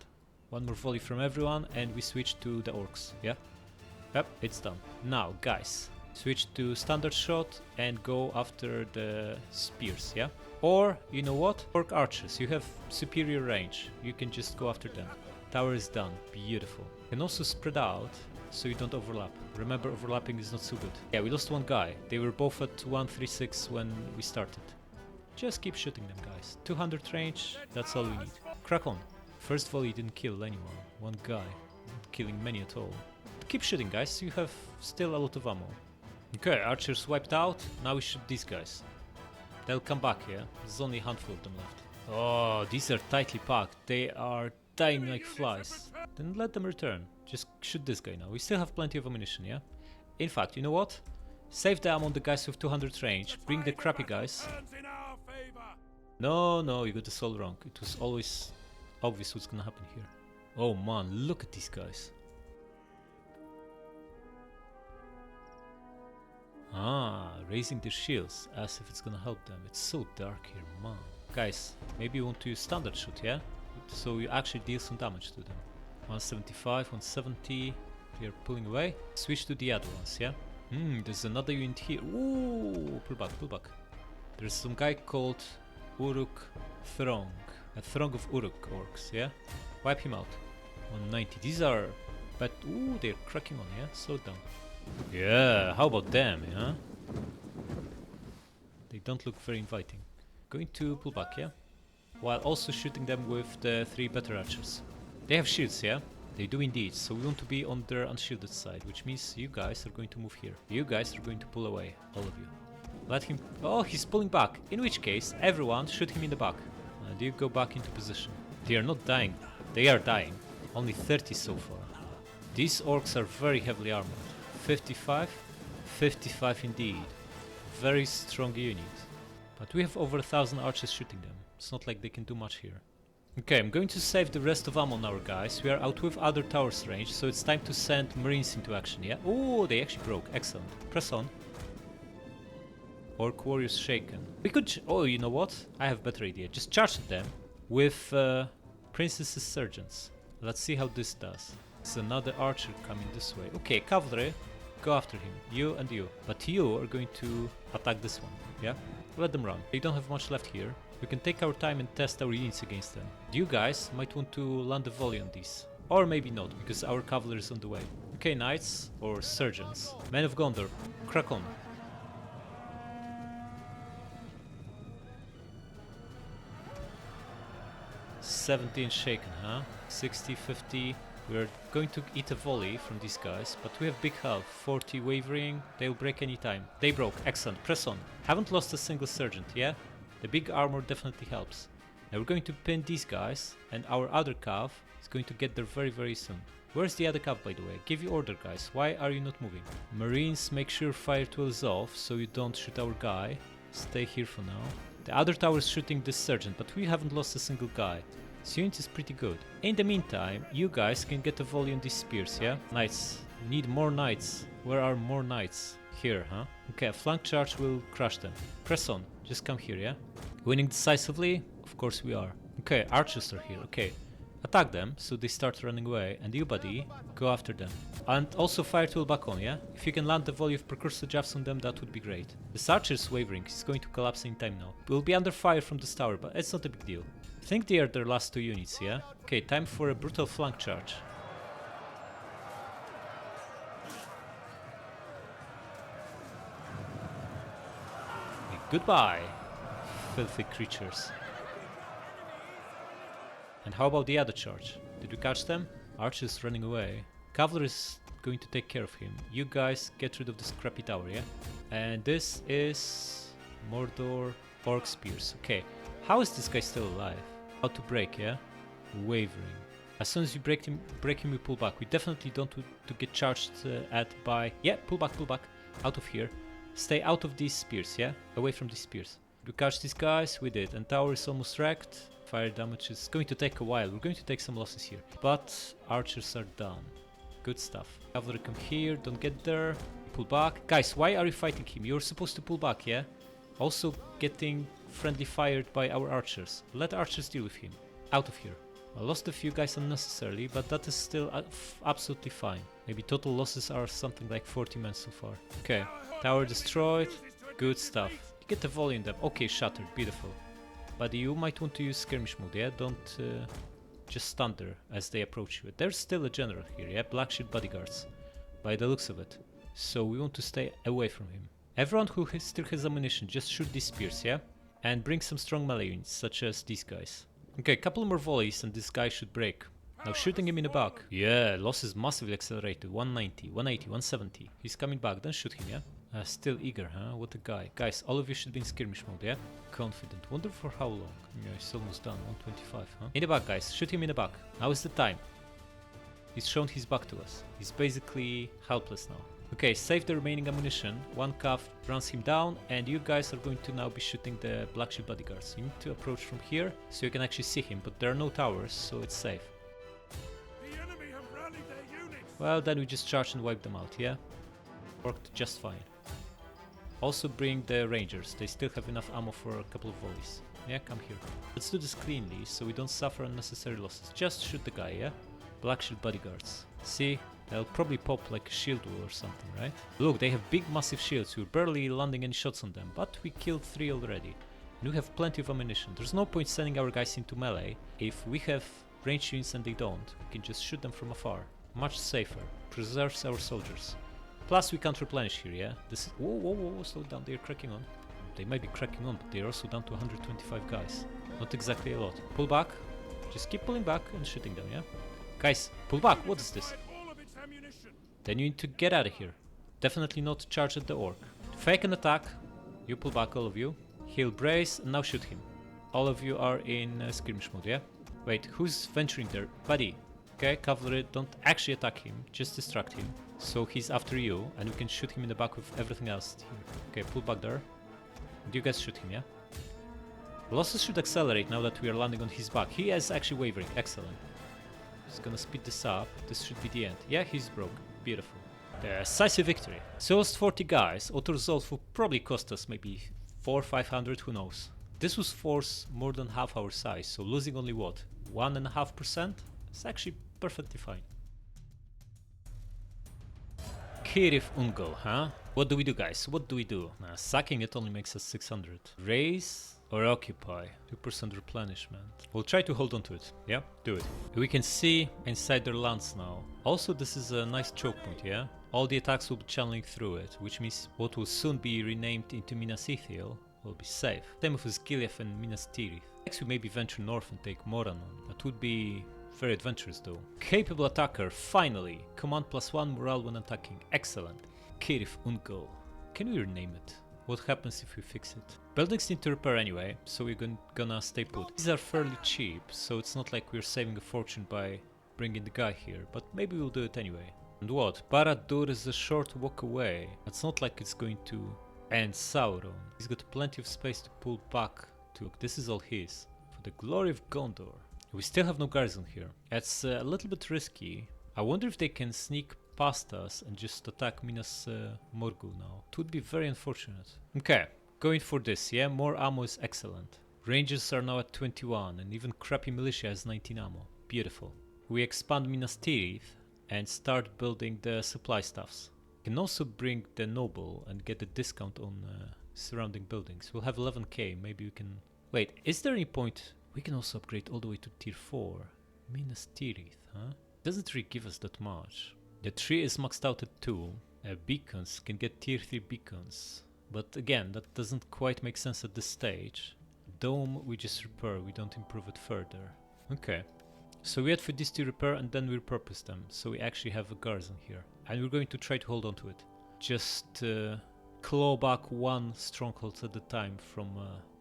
One more volley from everyone and we switch to the orcs, yeah? Yep, it's done. Now, guys. Switch to standard shot and go after the spears, yeah? Or, you know what? Orc archers, you have superior range. You can just go after them. Tower is done. Beautiful. You can also spread out so you don't overlap. Remember, overlapping is not so good. Yeah, we lost one guy. They were both at 136 when we started. Just keep shooting them, guys. 200 range, that's all we need. Crack on. First volley didn't kill anyone. One guy. Not killing many at all. Keep shooting, guys. You have still a lot of ammo. Okay, archers wiped out. Now we shoot these guys. They'll come back, yeah? There's only a handful of them left. Oh, these are tightly packed. They are dying like flies. Then let them return. Just shoot this guy now. We still have plenty of ammunition, yeah? In fact, you know what? Save the ammo on the guys with 200 range. Bring the crappy guys. No, you got this all wrong. It was always obvious what's gonna happen here. Oh man, look at these guys. Ah, raising their shields as if it's gonna help them. It's so dark here, man. Guys, maybe you want to use standard shoot, yeah? So you actually deal some damage to them. 175, 170. They're pulling away. Switch to the other ones, yeah? There's another unit here. Ooh, pull back. There's some guy called Uruk Throng. A throng of Uruk orcs, yeah? Wipe him out. 190. These are... But, ooh, they're cracking on, yeah? Slow down. Yeah, how about them, yeah? They don't look very inviting. Going to pull back, yeah? While also shooting them with the 3 better archers. They have shields, yeah? They do indeed, so we want to be on their unshielded side, which means you guys are going to move here. You guys are going to pull away, all of you. Let him... Oh, he's pulling back, in which case, everyone shoot him in the back. And you go back into position. They are not dying, they are dying. Only 30 so far. These orcs are very heavily armored. 55? 55 indeed. Very strong unit. But we have over 1,000 archers shooting them. It's not like they can do much here. Okay, I'm going to save the rest of ammo on our guys. We are out with other towers range, so it's time to send marines into action, yeah? Oh, they actually broke. Excellent. Press on. Orc warriors shaken. We could... Oh, you know what? I have a better idea. Just charge at them with princesses sergeants. Let's see how this does. There's another archer coming this way. Okay, cavalry, go after him. You and you. But you are going to attack this one, yeah? Let them run. They don't have much left here. We can take our time and test our units against them. You guys might want to land a volley on these. Or maybe not, because our cavalry is on the way. Okay, knights, or sergeants. Men of Gondor, crack on. $17 shaken, huh? 60, 50. We're going to eat a volley from these guys, but we have big health. 40 wavering, they'll break any time. They broke, excellent, press on. Haven't lost a single sergeant, yeah? The big armor definitely helps. Now we're going to pin these guys, and our other cav is going to get there very, very soon. Where's the other cav, by the way? Give you order, guys. Why are you not moving? Marines, make sure fire 12 is off, so you don't shoot our guy. Stay here for now. The other tower is shooting this sergeant, but we haven't lost a single guy. This unit is pretty good. In the meantime, you guys can get a volley on these spears, yeah? Knights. Need more knights. Where are more knights? Here, huh? Okay, a flank charge will crush them. Press on. Just come here, yeah? Winning decisively? Of course we are. Okay, archers are here, okay. Attack them, so they start running away. And you, buddy, go after them. And also fire tool back on, yeah? If you can land the volley of precursor jabs on them, that would be great. This archer is wavering, he's going to collapse in time now. We'll be under fire from this tower, but it's not a big deal. I think they are their last 2 units, yeah? Okay, time for a brutal flank charge. Okay, goodbye, filthy creatures. And how about the other charge? Did we catch them? Archers running away. Cavalry is going to take care of him. You guys get rid of this crappy tower, yeah? And this is Mordor orc spears. Okay, how is this guy still alive? How to break, yeah? Wavering. As soon as you break him, we pull back. We definitely don't want to get charged at by... Yeah, pull back. Out of here. Stay out of these spears, yeah? Away from these spears. We catch these guys? We did. And tower is almost wrecked. Fire damage is going to take a while. We're going to take some losses here. But archers are done. Good stuff. Cavalry come here. Don't get there. Pull back. Guys, why are you fighting him? You're supposed to pull back, yeah? Also getting friendly fired by our archers. Let archers deal with him. Out of here. I lost a few guys unnecessarily, but that is still absolutely fine. Maybe total losses are something like 40 men so far. Okay, tower destroyed. Good stuff. You get the volley in them. Okay, shattered. Beautiful. But you might want to use skirmish mode, yeah? Don't just stand there as they approach you. There's still a general here, yeah? Black Shield bodyguards. By the looks of it. So we want to stay away from him. Everyone who still has ammunition, just shoot these spears, yeah? And bring some strong melee units, such as these guys. Okay, couple more volleys and this guy should break. Now shooting him in the back. Yeah, losses massively accelerated. 190, 180, 170. He's coming back, then shoot him, yeah? Still eager, huh? What a guy. Guys, all of you should be in skirmish mode, yeah? Confident. Wonder for how long? Yeah, he's almost done. 125, huh? In the back, guys. Shoot him in the back. Now is the time. He's shown his back to us. He's basically helpless now. Okay, save the remaining ammunition. One calf runs him down, and you guys are going to now be shooting the Black Shield bodyguards. You need to approach from here, so you can actually see him, but there are no towers, so it's safe. The enemy have rallied their units. Well, then we just charge and wipe them out, yeah? Worked just fine. Also bring the rangers. They still have enough ammo for a couple of volleys. Yeah, come here. Let's do this cleanly, so we don't suffer unnecessary losses. Just shoot the guy, yeah? Black Shield bodyguards. See? They'll probably pop like a shield wall or something, right? Look, they have big massive shields. We're barely landing any shots on them, but we killed 3 already. And we have plenty of ammunition. There's no point sending our guys into melee. If we have ranged units and they don't, we can just shoot them from afar. Much safer. Preserves our soldiers. Plus we can't replenish here, yeah? This is... Whoa, whoa, whoa, slow down. They're cracking on. They might be cracking on, but they're also down to 125 guys. Not exactly a lot. Pull back. Just keep pulling back and shooting them, yeah? Guys, pull back. What is this? Then you need to get out of here. Definitely not charge at the orc. Fake an attack. You pull back, all of you. He'll brace, and now shoot him. All of you are in skirmish mode, yeah? Wait, who's venturing there? Buddy. Okay, cavalry, don't actually attack him. Just distract him. So he's after you, and you can shoot him in the back with everything else here. Okay, pull back there. And you guys shoot him, yeah? Losses should accelerate now that we are landing on his back. He is actually wavering. Excellent. Just gonna speed this up. This should be the end. Yeah, he's broke. Beautiful. Decisive victory. So lost 40 guys. Auto-resolve will probably cost us maybe 400-500, who knows. This was force more than half our size, so losing only what? 1.5%? It's actually perfectly fine. Cirith Ungol, huh? What do we do, guys? What do we do? Sacking it only makes us 600. Raise or occupy? 2% replenishment. We'll try to hold on to it. Yeah, do it. We can see inside their lands now. Also, this is a nice choke point, yeah? All the attacks will be channeling through it, which means what will soon be renamed into Minas Ithil will be safe. Same with Gilead and Minas Tirith. Next we maybe venture north and take Moranon. That would be very adventurous though. Capable attacker, finally! Command +1 morale when attacking. Excellent. Cirith Ungol. Can we rename it? What happens if we fix it? Buildings need to repair anyway, so we're gonna stay put. These are fairly cheap, so it's not like we're saving a fortune by bringing the guy here, but maybe we'll do it anyway. And what? Barad Dur is a short walk away. It's not like it's going to end Sauron. He's got plenty of space to pull back to. This is all his. For the glory of Gondor. We still have no garrison here. It's a little bit risky. I wonder if they can sneak past us and just attack Minas Morgul now. It would be very unfortunate. Okay, going for this, yeah? More ammo is excellent. Rangers are now at 21 and even crappy militia has 19 ammo. Beautiful. We expand Minas Tirith and start building the supply stuffs. We can also bring the noble and get a discount on surrounding buildings. We'll have 11k, maybe we can... Wait, is there any point... We can also upgrade all the way to tier 4. Minas Tirith, huh? Doesn't really give us that much. The tree is maxed out at 2. Beacons can get tier 3 beacons. But again, that doesn't quite make sense at this stage. Dome we just repair, we don't improve it further. Okay. So we had for this to repair and then we repurpose them. So we actually have a garrison here. And we're going to try to hold on to it. Just claw back one stronghold at a time from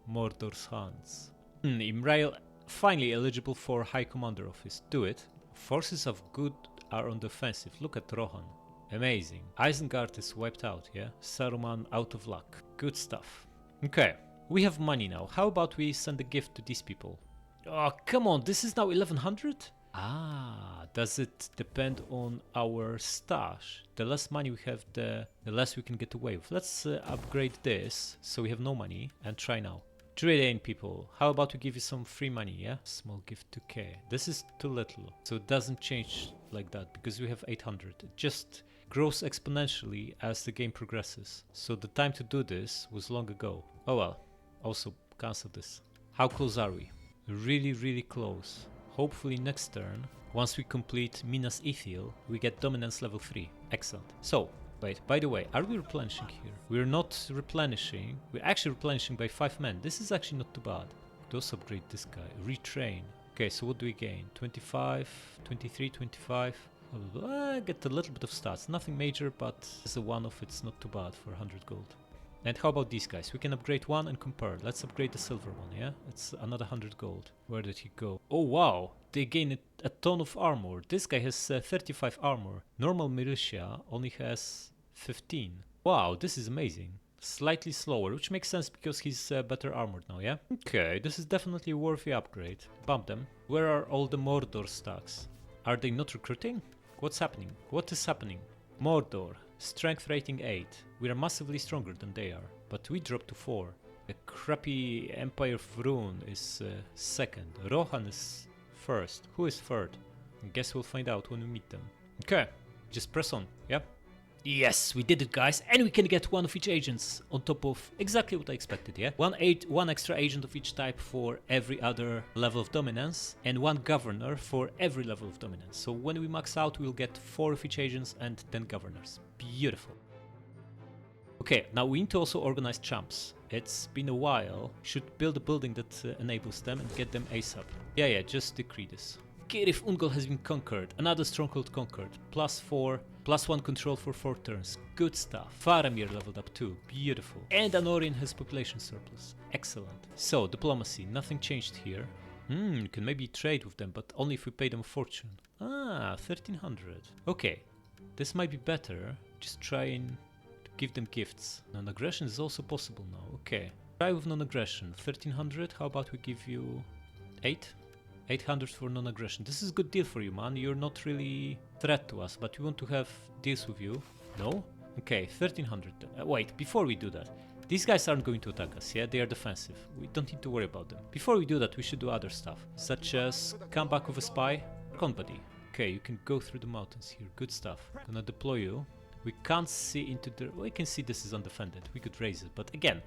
Mordor's hands. Imrail finally eligible for High Commander office. Do it. Forces of good are on the offensive. Look at Rohan. Amazing. Isengard is wiped out, yeah? Saruman out of luck. Good stuff. Okay. We have money now. How about we send a gift to these people? Oh, come on. This is now 1100? Ah, does it depend on our stash? The less money we have, the less we can get away with. Let's upgrade this so we have no money and try now. Druidian people, how about we give you some free money, yeah? Small gift 2k. This is too little, so it doesn't change like that because we have 800. It just grows exponentially as the game progresses. So the time to do this was long ago. Oh well, also cancel this. How close are we? Really, really close. Hopefully next turn, once we complete Minas Ithil, we get dominance level 3. Excellent. So, wait, by the way, are we replenishing here? We're not replenishing. We're actually replenishing by 5 men. This is actually not too bad. Let's upgrade this guy. Retrain. Okay, so what do we gain? 25, 23, 25. Get a little bit of stats, nothing major, but as a one-off it's not too bad for 100 gold. And how about these guys? We can upgrade one and compare. Let's upgrade the silver one, yeah? It's another 100 gold. Where did he go? Oh wow, they gain a ton of armor. This guy has 35 armor. Normal militia only has 15. Wow, this is amazing. Slightly slower, which makes sense because he's better armored now, yeah? Okay, this is definitely a worthy upgrade. Bump them. Where are all the Mordor stacks? Are they not recruiting? What's happening? What is happening? Mordor, strength rating 8. We are massively stronger than they are, but we dropped to 4. The crappy Empire of Rune is second. Rohan is first. Who is third? I guess we'll find out when we meet them. Okay, just press on, yeah? Yes, we did it, guys, and we can get one of each agents on top of exactly what I expected, yeah? One extra agent of each type for every other level of dominance, and one governor for every level of dominance. So when we max out, we'll get 4 of each agents and 10 governors. Beautiful. Okay, now we need to also organize champs. It's been a while. Should build a building that enables them and get them ASAP. Yeah, just decree this. Cirith Ungol has been conquered. Another stronghold conquered. +4, +1 control for 4 turns. Good stuff. Faramir leveled up too. Beautiful. And Anorin has population surplus. Excellent. So, diplomacy. Nothing changed here. We can maybe trade with them, but only if we pay them a fortune. 1300. Okay. This might be better. Just try and give them gifts. Non-aggression is also possible now. Okay. Try with non-aggression. 1300. How about we give you 8? 800 for non-aggression. This is a good deal for you, man. You're not really a threat to us, but we want to have deals with you. No? Okay, 1300. Wait, before we do that, these guys aren't going to attack us, yeah? They are defensive. We don't need to worry about them. Before we do that, we should do other stuff, such as come back with a spy. Company. Okay, you can go through the mountains here. Good stuff. Gonna deploy you. We can't see into the... We can see this is undefended. We could raise it, but again,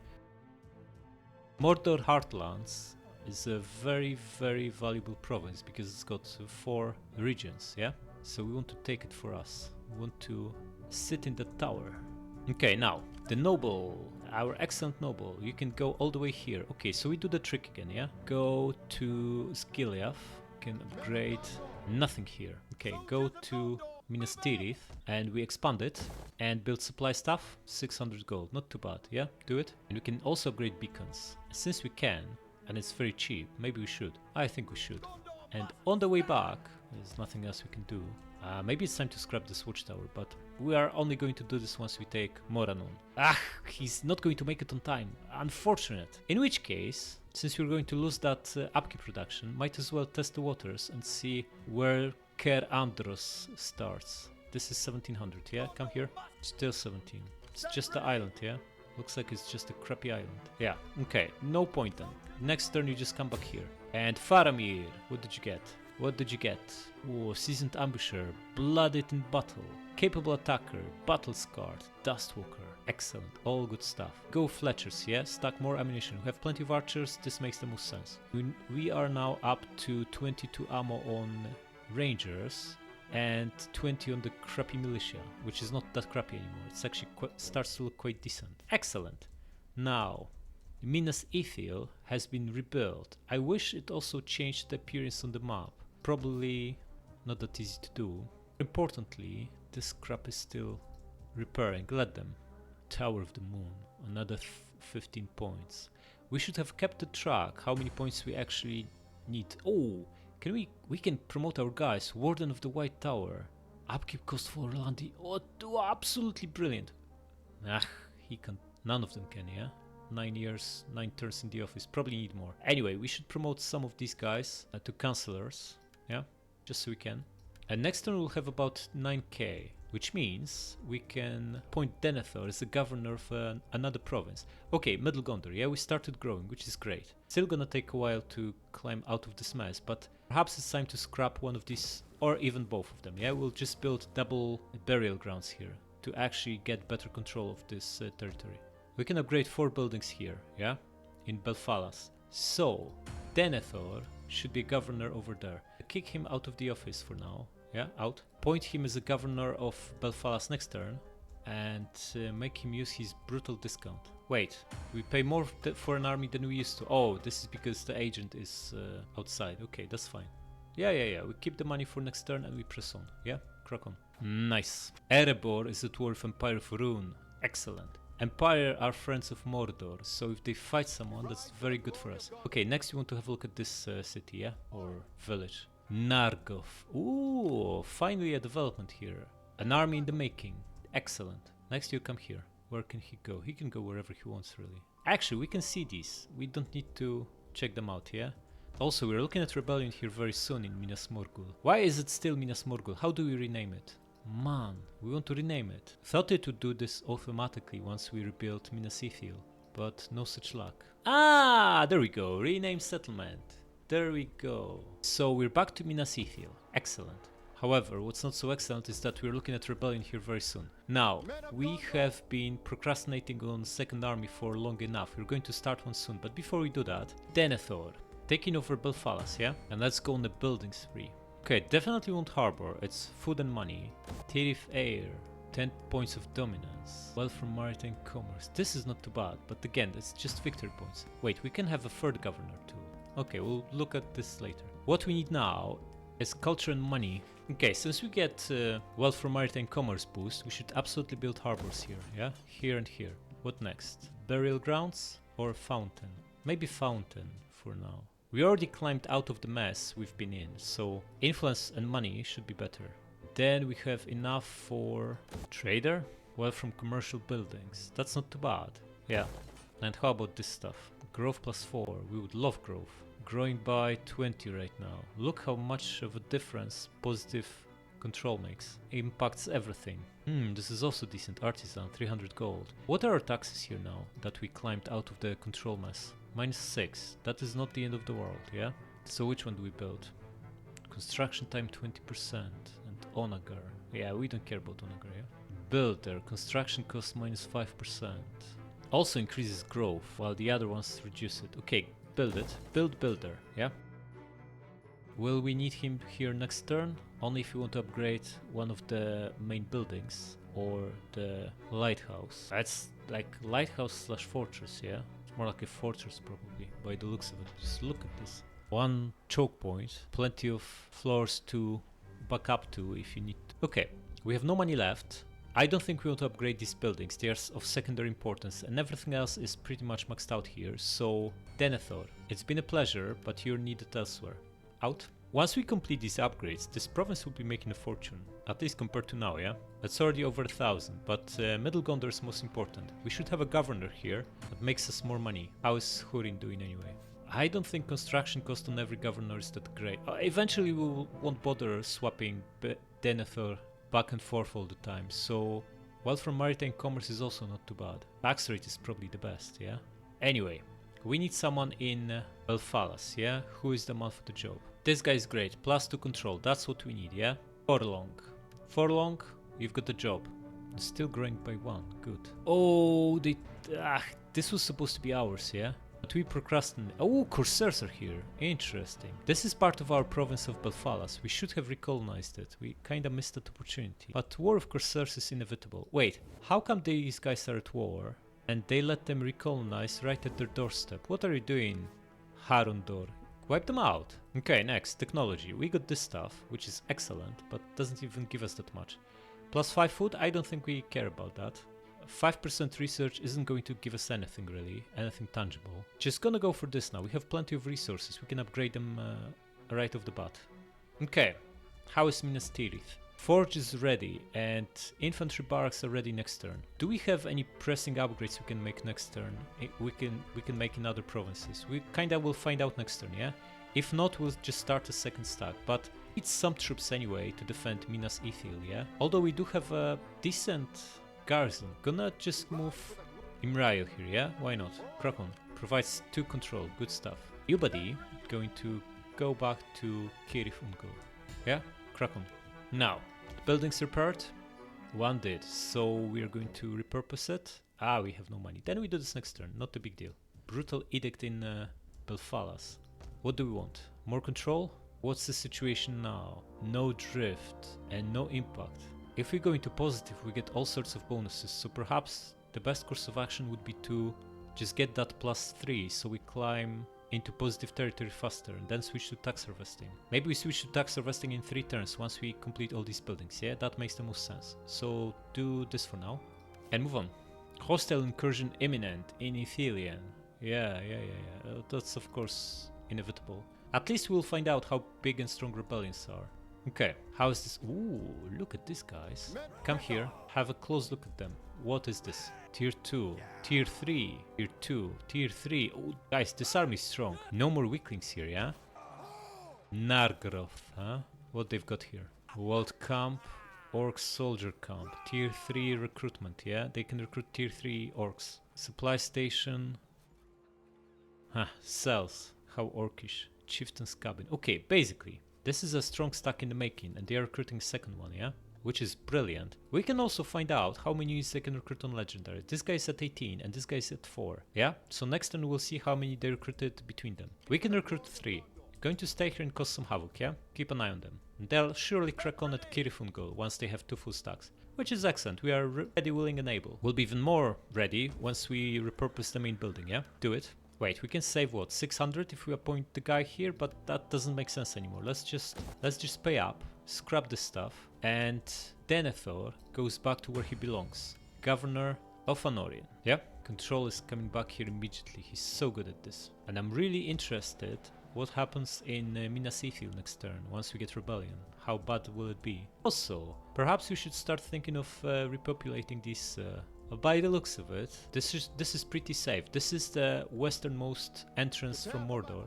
Mordor Heartlands is a very, very valuable province because it's got 4 regions, yeah? So we want to take it for us. We want to sit in the tower. Okay, now, the noble, our excellent noble, you can go all the way here. Okay, so we do the trick again, yeah? Go to Skiliath, can upgrade, nothing here. Okay, go to Minas Tirith, and we expand it and build supply stuff, 600 gold, not too bad, yeah? Do it. And we can also upgrade beacons. Since we can, and it's very cheap, maybe we should. I think we should. And on the way back, there's nothing else we can do. Maybe it's time to scrap this watchtower, but we are only going to do this once we take Morannon. He's not going to make it on time. Unfortunate. In which case, since we're going to lose that upkeep production, might as well test the waters and see where Ker Andros starts. This is 1700, yeah? Come here. Still 17. It's just the island, yeah? Looks like it's just a crappy island. Yeah, okay, no point then. Next turn you just come back here. And Faramir, what did you get? What did you get? Oh, seasoned ambusher, blooded in battle, capable attacker, battle scarred, dustwalker. Excellent, all good stuff. Go Fletchers, yeah? Stack more ammunition. We have plenty of archers, this makes the most sense. We are now up to 22 ammo on rangers and 20 on the crappy militia, which is not that crappy anymore. It's actually starts to look quite decent. Excellent. Now, Minas Ithil has been rebuilt. I wish it also changed the appearance on the map. Probably not that easy to do. Importantly, this crap is still repairing. Let them. Tower of the Moon, another 15 points. We should have kept the track how many points we actually need. Oh, we can promote our guys. Warden of the White Tower. Upkeep cost for Orlandi. Oh, absolutely brilliant. He can. None of them can, yeah? 9 years, 9 turns in the office. Probably need more. Anyway, we should promote some of these guys to councillors. Yeah, just so we can. And next turn we'll have about 9k, which means we can appoint Denethor as the governor of another province. Okay, Middle Gondor, yeah, we started growing, which is great. Still gonna take a while to climb out of this mess, but perhaps it's time to scrap one of these, or even both of them, yeah? We'll just build double burial grounds here to actually get better control of this territory. We can upgrade 4 buildings here, yeah? In Belfalas. So, Denethor should be governor over there. Kick him out of the office for now. Yeah, out. Point him as a governor of Belfalas next turn and make him use his brutal discount. Wait, we pay more for an army than we used to. Oh, this is because the agent is outside. Okay, that's fine. Yeah. We keep the money for next turn and we press on. Yeah, crack on. Nice. Erebor is at war with Empire of Rune. Excellent. Empire are friends of Mordor, so if they fight someone, that's very good for us. Okay, next we want to have a look at this city, yeah? Or village. Nargov. Ooh, finally a development here. An army in the making. Excellent. Next you come here. Where can he go? He can go wherever he wants, really. Actually, we can see these. We don't need to check them out, yeah? Also, we're looking at rebellion here very soon in Minas Morgul. Why is it still Minas Morgul? How do we rename it? Man, we want to rename it. Thought it would do this automatically once we rebuilt Minas Ithil, but no such luck. Ah, there we go. Rename settlement. There we go. So we're back to Minas Ithil. Excellent. However, what's not so excellent is that we're looking at rebellion here very soon. Now, we have been procrastinating on second army for long enough. We're going to start one soon, but before we do that, Denethor, taking over Belfalas, yeah? And let's go on the building spree. Okay, definitely won't harbor. It's food and money. Tirith Air, 10 points of dominance. Wealth from maritime commerce. This is not too bad, but again, it's just victory points. Wait, we can have a third governor too. Okay, we'll look at this later. What we need now is culture and money. Okay, since we get wealth from maritime commerce boost, we should absolutely build harbors here, yeah? Here and here. What next? Burial grounds or fountain? Maybe fountain for now. We already climbed out of the mess we've been in, so influence and money should be better. Then we have enough for trader, wealth from commercial buildings. That's not too bad. Yeah. And how about this stuff? Growth +4. We would love growth. Growing by 20 right now. Look how much of a difference positive control makes. Impacts everything. This is also decent. Artisan, 300 gold. What are our taxes here now that we climbed out of the control mess? -6. That is not the end of the world, yeah? So which one do we build? Construction time 20% and Onagar. Yeah, we don't care about Onagar, yeah? Builder, construction cost -5%. Also increases growth, while the other ones reduce it. Okay, build it. Build builder, yeah? Will we need him here next turn? Only if we want to upgrade one of the main buildings or the lighthouse. That's like lighthouse / fortress, yeah? More like a fortress probably, by the looks of it. Just look at this. One choke point, plenty of floors to back up to if you need to. Okay, we have no money left. I don't think we want to upgrade these buildings. They are of secondary importance and everything else is pretty much maxed out here. So, Denethor, it's been a pleasure, but you're needed elsewhere. Out. Once we complete these upgrades, this province will be making a fortune. At least compared to now, yeah? It's already over 1,000, but Middle Gondor is most important. We should have a governor here that makes us more money. How is Húrin doing anyway? I don't think construction cost on every governor is that great. Eventually we won't bother swapping Denethor back and forth all the time, so wealth from maritime commerce is also not too bad. Tax rate is probably the best, yeah? Anyway, we need someone in Belfalas, yeah? Who is the man for the job? This guy is great, +2 control, that's what we need, yeah? Forlong. Forlong, you've got the job. It's still growing by 1, good. Oh, this was supposed to be ours, yeah? But we procrastinated. Oh, Corsairs are here, interesting. This is part of our province of Belfalas, we should have recolonized it. We kinda missed that opportunity. But war of Corsairs is inevitable. Wait, how come these guys are at war and they let them recolonize right at their doorstep? What are you doing, Harundur? Wipe them out. Okay, next, technology. We got this stuff, which is excellent, but doesn't even give us that much. +5 food, I don't think we care about that. 5% research isn't going to give us anything really, anything tangible. Just gonna go for this now. We have plenty of resources, we can upgrade them right off the bat. Okay, how is Minas Tirith? Forge is ready and infantry barracks are ready next turn. Do we have any pressing upgrades we can make next turn? We can make in other provinces. We kinda will find out next turn, yeah? If not, we'll just start a second stack, but it's some troops anyway to defend Minas Ithil, yeah? Although we do have a decent garrison. Gonna just move Imrail here, yeah? Why not? Krakon provides 2 control, good stuff. You buddy, going to go back to Cirith Ungol, yeah? Krakon. Now, buildings repaired? 1 did, so we are going to repurpose it. We have no money. Then we do this next turn, not a big deal. Brutal edict in Belfalas. What do we want? More control? What's the situation now? No drift and no impact. If we go into positive, we get all sorts of bonuses, so perhaps the best course of action would be to just get that +3, so we climb into positive territory faster and then switch to tax harvesting. Maybe we switch to tax harvesting in 3 turns once we complete all these buildings, yeah? That makes the most sense. So do this for now and move on. Hostile incursion imminent in Ithilien. Yeah. That's of course inevitable. At least we'll find out how big and strong rebellions are. Okay, how is this? Ooh, look at this, guys. Come here, have a close look at them. What is this? Tier 2, Tier 3, Tier 2, Tier 3. Oh, guys, this army is strong. No more weaklings here, yeah? Nargroth, huh? What they've got here? World Camp, Orc Soldier Camp, Tier 3 recruitment, yeah? They can recruit Tier 3 Orcs. Supply Station. Huh, cells. How orcish. Chieftain's Cabin. Okay, basically, this is a strong stack in the making, and they are recruiting a second one, yeah? Which is brilliant. We can also find out how many units they can recruit on Legendary. This guy's at 18, and this guy's at 4, yeah? So next turn we'll see how many they recruited between them. We can recruit 3. Going to stay here and cause some havoc, yeah? Keep an eye on them. And they'll surely crack on at Cirith Ungol once they have 2 full stacks. Which is excellent, we are ready, willing and able. We'll be even more ready once we repurpose the main building, yeah? Do it. Wait, we can save what, 600 if we appoint the guy here, but that doesn't make sense anymore. Let's just pay up, scrap this stuff, and Denethor goes back to where he belongs. Governor of Anorian. Yeah, control is coming back here immediately. He's so good at this. And I'm really interested what happens in Minas Ithil next turn once we get Rebellion. How bad will it be? Also, perhaps we should start thinking of repopulating these. By the looks of it, this is pretty safe. This is the westernmost entrance from Mordor.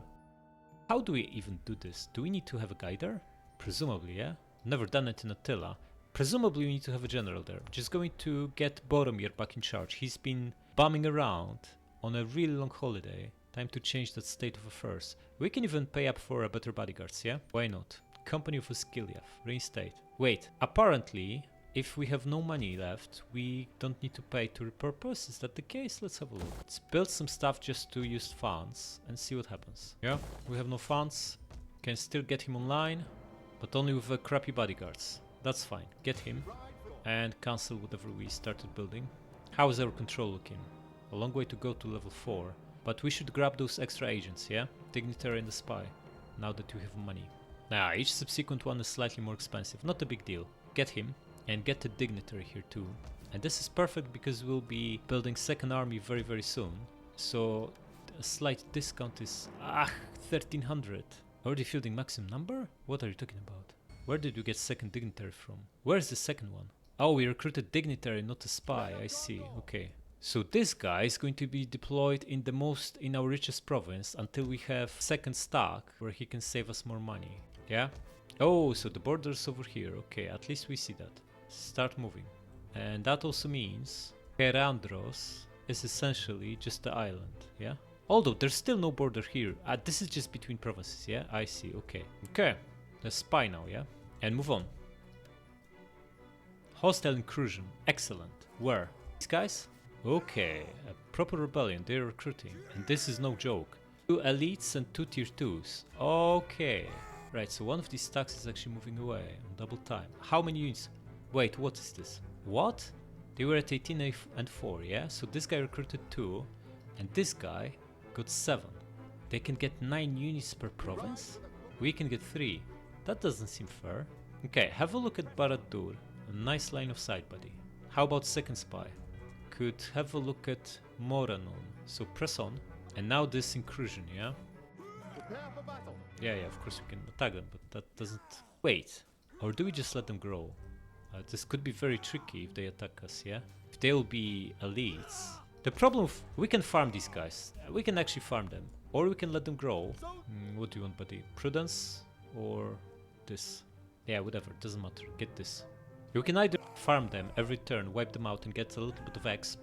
How do we even do this? Do we need to have a guy there? Presumably, yeah? Never done it in Attila. Presumably we need to have a general there. Just going to get Boromir back in charge. He's been bumming around on a really long holiday. Time to change that state of affairs. We can even pay up for a better bodyguards, yeah? Why not? Company of Osgiliath. Reinstate. Wait, apparently, if we have no money left, we don't need to pay to repurpose. Is that the case? Let's have a look. Let's build some stuff just to use funds and see what happens. Yeah, we have no funds. Can still get him online, but only with crappy bodyguards. That's fine. Get him and cancel whatever we started building. How is our control looking? A long way to go to level 4, but we should grab those extra agents, yeah? Dignitary and the spy, now that we have money. Now, each subsequent one is slightly more expensive. Not a big deal. Get him. And get the dignitary here too. And this is perfect because we'll be building second army very, very soon. So a slight discount is 1300. Already fielding maximum number? What are you talking about? Where did you get second dignitary from? Where's the second one? Oh, we recruited dignitary, not a spy. I see. Okay. So this guy is going to be deployed in our richest province until we have second stack where he can save us more money. Yeah? Oh, so the border's over here. Okay, at least we see that. Start moving. And that also means Perandros is essentially just the island, yeah? Although there's still no border here. This is just between provinces, yeah? I see, okay. Okay, let's spy now, yeah? And move on. Hostile incursion, excellent. Where? These guys? Okay, a proper rebellion, they're recruiting. And this is no joke. 2 elites and 2 tier 2s. Okay. Right, so one of these stacks is actually moving away on double time. How many units? Wait, what is this? What? They were at 18 and 4, yeah? So this guy recruited 2, and this guy got 7. They can get 9 units per province? We can get 3. That doesn't seem fair. Okay, have a look at Barad Dur. A nice line of sight, buddy. How about second spy? Could have a look at Moranon. So press on. And now this incursion, yeah? Yeah, of course we can attack them, but that doesn't... Wait, or do we just let them grow? This could be very tricky if they attack us, yeah? If they'll be elites. The problem we can farm these guys. We can actually farm them. Or we can let them grow. What do you want, buddy? Prudence? Or this? Yeah, whatever, doesn't matter. Get this. We can either farm them every turn, wipe them out and get a little bit of exp.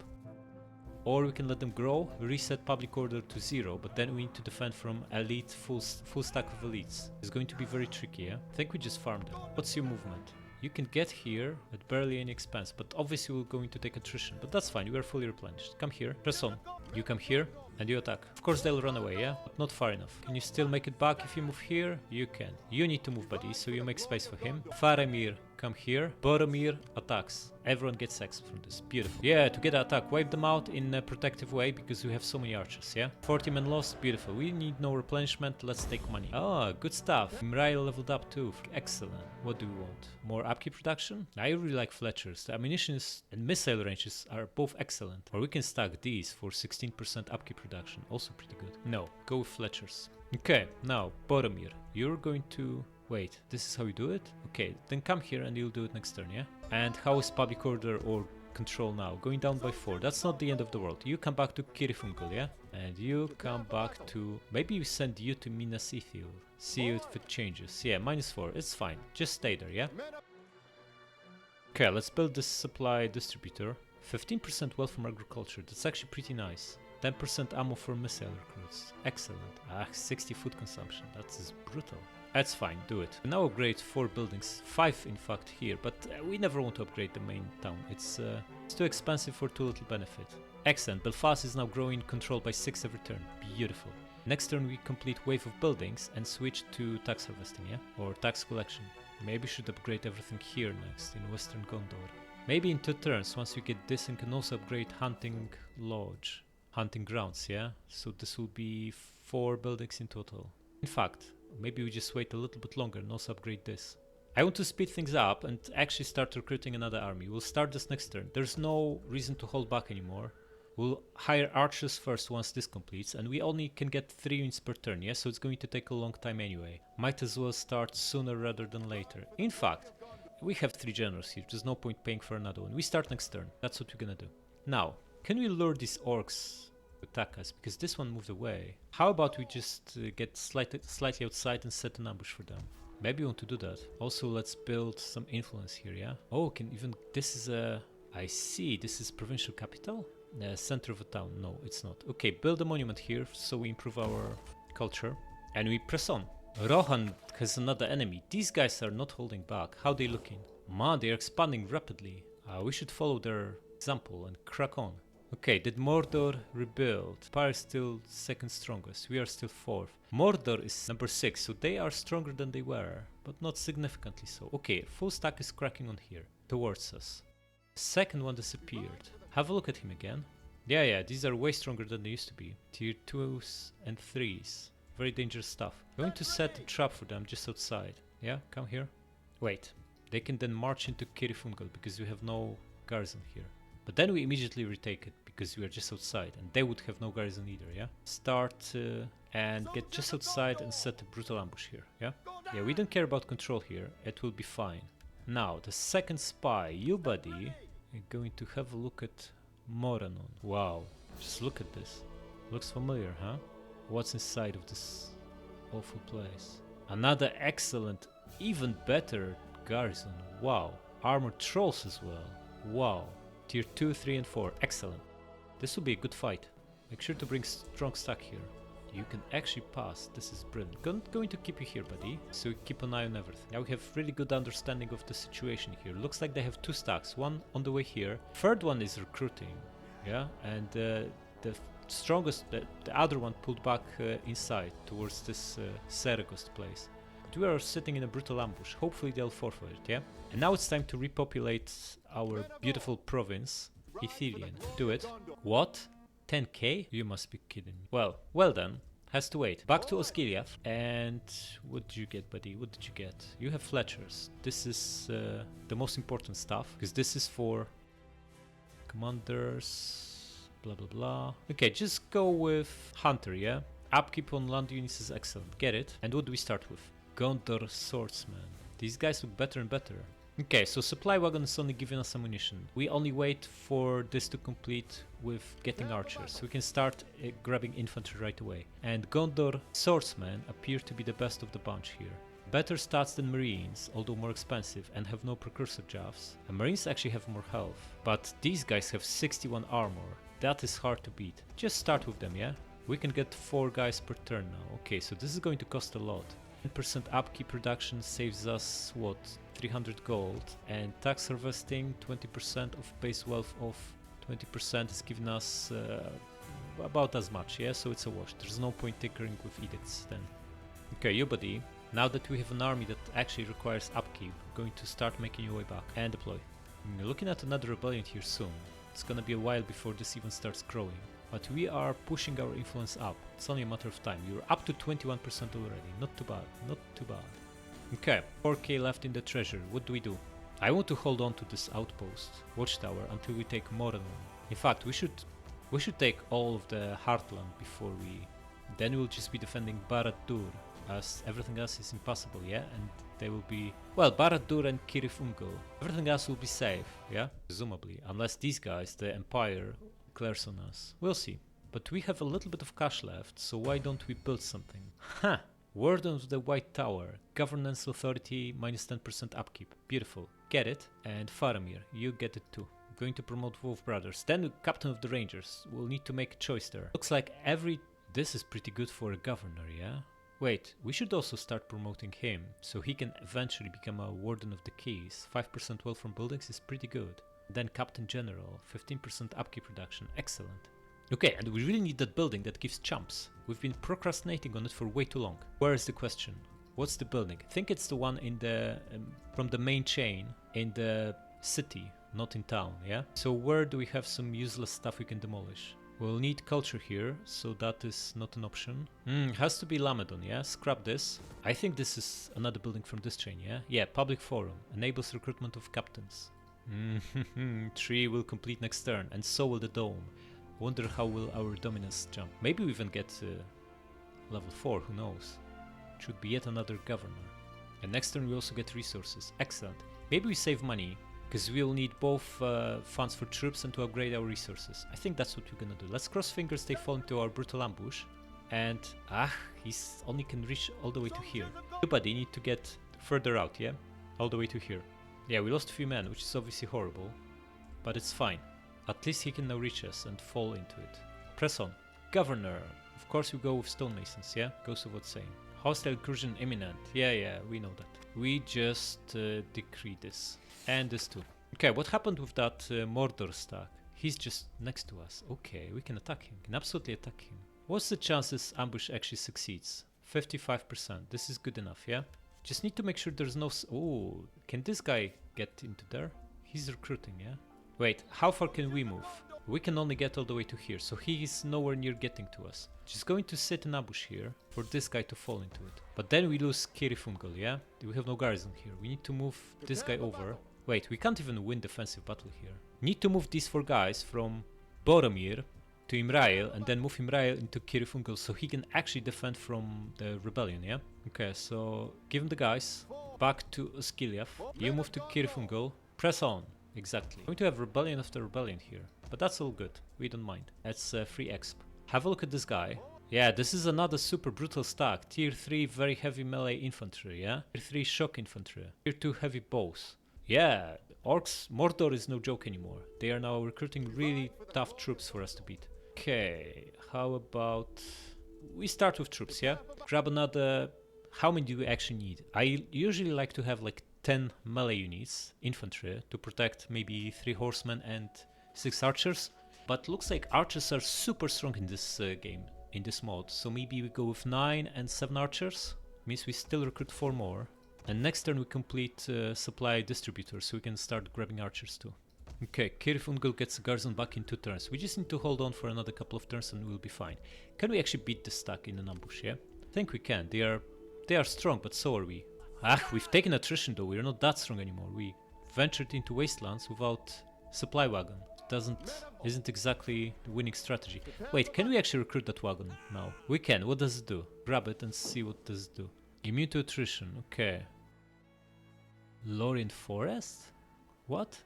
Or we can let them grow, reset public order to 0, but then we need to defend from elite, full stack of elites. It's going to be very tricky, yeah? I think we just farm them. What's your movement? You can get here at barely any expense, but obviously we're going to take attrition. But that's fine, we are fully replenished. Come here, press on. You come here, and you attack. Of course they'll run away, yeah? But not far enough. Can you still make it back if you move here? You can. You need to move, buddy, so you make space for him. Faramir Come here. Boromir attacks. Everyone gets X from this. Beautiful. Yeah, to get an attack, wipe them out in a protective way because we have so many archers, yeah? 40 men lost. Beautiful. We need no replenishment. Let's take money. Oh, good stuff. Mirail leveled up too. Excellent. What do we want? More upkeep production? I really like Fletchers. The ammunition and missile ranges are both excellent. Or we can stack these for 16% upkeep production. Also pretty good. No, go with Fletchers. Okay, now, Boromir. You're going to... Wait, this is how you do it? Okay, then come here and you'll do it next turn, yeah? And how is public order or control now? Going down by 4. That's not the end of the world. You come back to Cirith Ungol, yeah? And you come back to... Maybe we send you to Minas Ithil. See if it changes. Yeah, -4. It's fine. Just stay there, yeah? Okay, let's build this supply distributor. 15% wealth from agriculture. That's actually pretty nice. 10% ammo for missile recruits. Excellent. 60 food consumption. That's brutal. That's fine, do it. We now upgrade 4 buildings, 5 in fact here, but we never want to upgrade the main town. It's too expensive for too little benefit. Excellent, Belfast is now growing, controlled by 6 every turn. Beautiful. Next turn we complete wave of buildings and switch to tax harvesting, yeah? Or tax collection. Maybe should upgrade everything here next, in Western Gondor. Maybe in 2 turns, once we get this, and can also upgrade hunting lodge. Hunting grounds, yeah? So this will be 4 buildings in total. In fact, maybe we just wait a little bit longer and also upgrade this. I want to speed things up and actually start recruiting another army. We'll start this next turn. There's no reason to hold back anymore. We'll hire archers first once this completes, and we only can get 3 units per turn, yeah? So it's going to take a long time anyway. Might as well start sooner rather than later. In fact, we have 3 generals here. There's no point paying for another one. We start next turn. That's what we're gonna do. Now, can we lure these orcs to attack us? Because this one moved away. How about we just get slightly outside and set an ambush for them? Maybe we want to do that. Also, let's build some influence here, yeah? Oh, can even... This is a... I see, this is provincial capital? Center of a town. No, it's not. Okay, build a monument here so we improve our culture. And we press on. Rohan has another enemy. These guys are not holding back. How are they looking? Man, they are expanding rapidly. We should follow their example and crack on. Okay, did Mordor rebuild? Empire is still 2nd strongest. We are still 4th. Mordor is number 6, so they are stronger than they were, but not significantly so. Okay, full stack is cracking on here, towards us. Second one disappeared. Have a look at him again. Yeah, these are way stronger than they used to be. Tier 2s and 3s. Very dangerous stuff. Going to set a trap for them just outside. Yeah, come here. Wait, they can then march into Cirith Ungol because we have no garrison here. But then we immediately retake it because we are just outside and they would have no garrison either, yeah? Start and get just outside and set a brutal ambush here, yeah? Yeah, we don't care about control here, it will be fine. Now, the second spy, you buddy, are going to have a look at Moranon. Wow, just look at this. Looks familiar, huh? What's inside of this awful place? Another excellent, even better garrison. Wow, armored trolls as well. Wow. Tier 2, 3 and 4. Excellent. This will be a good fight. Make sure to bring strong stack here. You can actually pass. This is brilliant. Going to keep you here, buddy. So keep an eye on everything. Now we have really good understanding of the situation here. Looks like they have 2 stacks. One on the way here. Third one is recruiting. Yeah. And the strongest, the other one pulled back inside towards this Saragost place. But we are sitting in a brutal ambush. Hopefully they'll forfeit it, yeah? And now it's time to repopulate our beautiful province, Ithilien. Do it. What? 10k? You must be kidding me. Well then. Has to wait. Back to Osgiliath. And what did you get, buddy? What did you get? You have Fletchers. This is the most important stuff. Because this is for commanders, blah blah blah. Okay, just go with Hunter, yeah? Upkeep on land units is excellent. Get it? And what do we start with? Gondor Swordsman. These guys look better and better. Okay, so supply wagon is only giving us ammunition. We only wait for this to complete with getting archers. So we can start grabbing infantry right away. And Gondor Swordsmen appear to be the best of the bunch here. Better stats than Marines, although more expensive, and have no precursor jaws. And Marines actually have more health. But these guys have 61 armor. That is hard to beat. Just start with them, yeah? We can get 4 guys per turn now. Okay, so this is going to cost a lot. 10% upkeep reduction saves us, what, 300 gold, and tax harvesting, 20% of base wealth of 20% is giving us about as much, yeah, so it's a wash. There's no point tinkering with edicts then. Okay, you buddy, Now that we have an army that actually requires upkeep, we're going to start making your way back and deploy. We're looking at another rebellion here soon. It's gonna be a while before this even starts growing. But we are pushing our influence up. It's only a matter of time. You're up to 21% already. Not too bad. Not too bad. Okay, 4k left in the treasure. What do we do? I want to hold on to this outpost, watchtower, until we take more than one. In fact, we should take all of the heartland before we... Then we'll just be defending Barad Dur, as everything else is impossible, yeah? And they will be... Well, Barad Dur and Cirith Ungol. Everything else will be safe, yeah? Presumably. Unless these guys, the Empire, declares on us. We'll see. But we have a little bit of cash left, so why don't we build something? Ha! Warden of the White Tower. Governance authority minus 10% upkeep. Beautiful. Get it? And Faramir, you get it too. Going to promote Wolf Brothers. Then Captain of the Rangers. We'll need to make a choice there. Looks like every... This is pretty good for a governor, yeah? Wait, we should also start promoting him, so he can eventually become a Warden of the Keys. 5% wealth from buildings is pretty good. Then Captain General, 15% upkeep reduction. Excellent. Okay, and we really need that building that gives chumps. We've been procrastinating on it for way too long. Where is the question? What's the building? I think it's the one in the from the main chain in the city, not in town, yeah? So where do we have some useless stuff we can demolish? We'll need culture here, so that is not an option. Has to be Lamedon, yeah? Scrap this. I think this is another building from this chain, yeah? Yeah, public forum. Enables recruitment of captains. 3 will complete next turn, and so will the dome. Wonder how will our dominance jump. Maybe we even get level 4, who knows. Should be yet another governor. And next turn we also get resources. Excellent. Maybe we save money, because we'll need both funds for troops and to upgrade our resources. I think that's what we're gonna do. Let's cross fingers they fall into our brutal ambush. And, he's only can reach all the way to here. But they need to get further out, yeah? All the way to here. Yeah, we lost a few men, which is obviously horrible. But it's fine. At least he can now reach us and fall into it. Press on. Governor. Of course we go with stonemasons, yeah? Goes without saying. Hostile incursion imminent. Yeah, we know that. We just decree this. And this too. Okay, what happened with that Mordor stack? He's just next to us. Okay, we can attack him. Can absolutely attack him. What's the chances ambush actually succeeds? 55%. This is good enough, yeah? Just need to make sure there's no... Oh, can this guy get into there? He's recruiting, yeah? Wait, how far can we move? We can only get all the way to here, so he is nowhere near getting to us. Just going to sit in ambush here for this guy to fall into it. But then we lose Cirith Ungol, yeah? We have no garrison here. We need to move this guy over. Wait, we can't even win defensive battle here. Need to move these 4 guys from Boromir to Imrail and then move Imrail into Cirith Ungol so he can actually defend from the rebellion, yeah? Okay, so give him the guys. Back to Osgiliath. You move to Cirith Ungol. Press on. Exactly. Going to have rebellion after rebellion here. But that's all good. We don't mind. That's free exp. Have a look at this guy. Yeah, this is another super brutal stack. Tier 3 very heavy melee infantry, yeah? Tier 3 shock infantry. Tier 2 heavy bows. Yeah, orcs, Mordor is no joke anymore. They are now recruiting really tough troops for us to beat. Okay, how about... We start with troops, yeah? Grab another... How many do we actually need? I usually like to have like 10 melee units, infantry, to protect maybe 3 horsemen and 6 archers. But looks like archers are super strong in this game, in this mod. So maybe we go with 9 and 7 archers. Means we still recruit 4 more. And next turn we complete supply distributor, so we can start grabbing archers too. Okay, Cirith Ungol gets a garrison back in 2 turns. We just need to hold on for another couple of turns and we'll be fine. Can we actually beat this stack in an ambush, yeah? I think we can. They are strong, but so are we. We've taken attrition though, we're not that strong anymore. We ventured into wastelands without supply wagon. Isn't exactly the winning strategy. Wait, can we actually recruit that wagon now? We can. What does it do? Grab it and see what does it do. Immune to attrition, okay. Lorien Forest? What?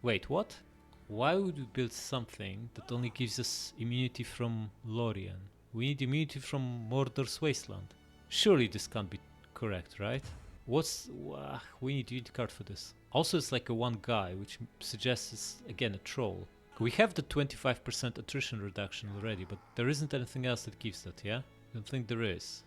Wait, what? Why would we build something that only gives us immunity from Lorien? We need immunity from Mordor's Wasteland. Surely this can't be correct, right? We need unit card for this. Also it's like a 1 guy, which suggests it's again a troll. We have the 25% attrition reduction already, but there isn't anything else that gives that, yeah? I don't think there is.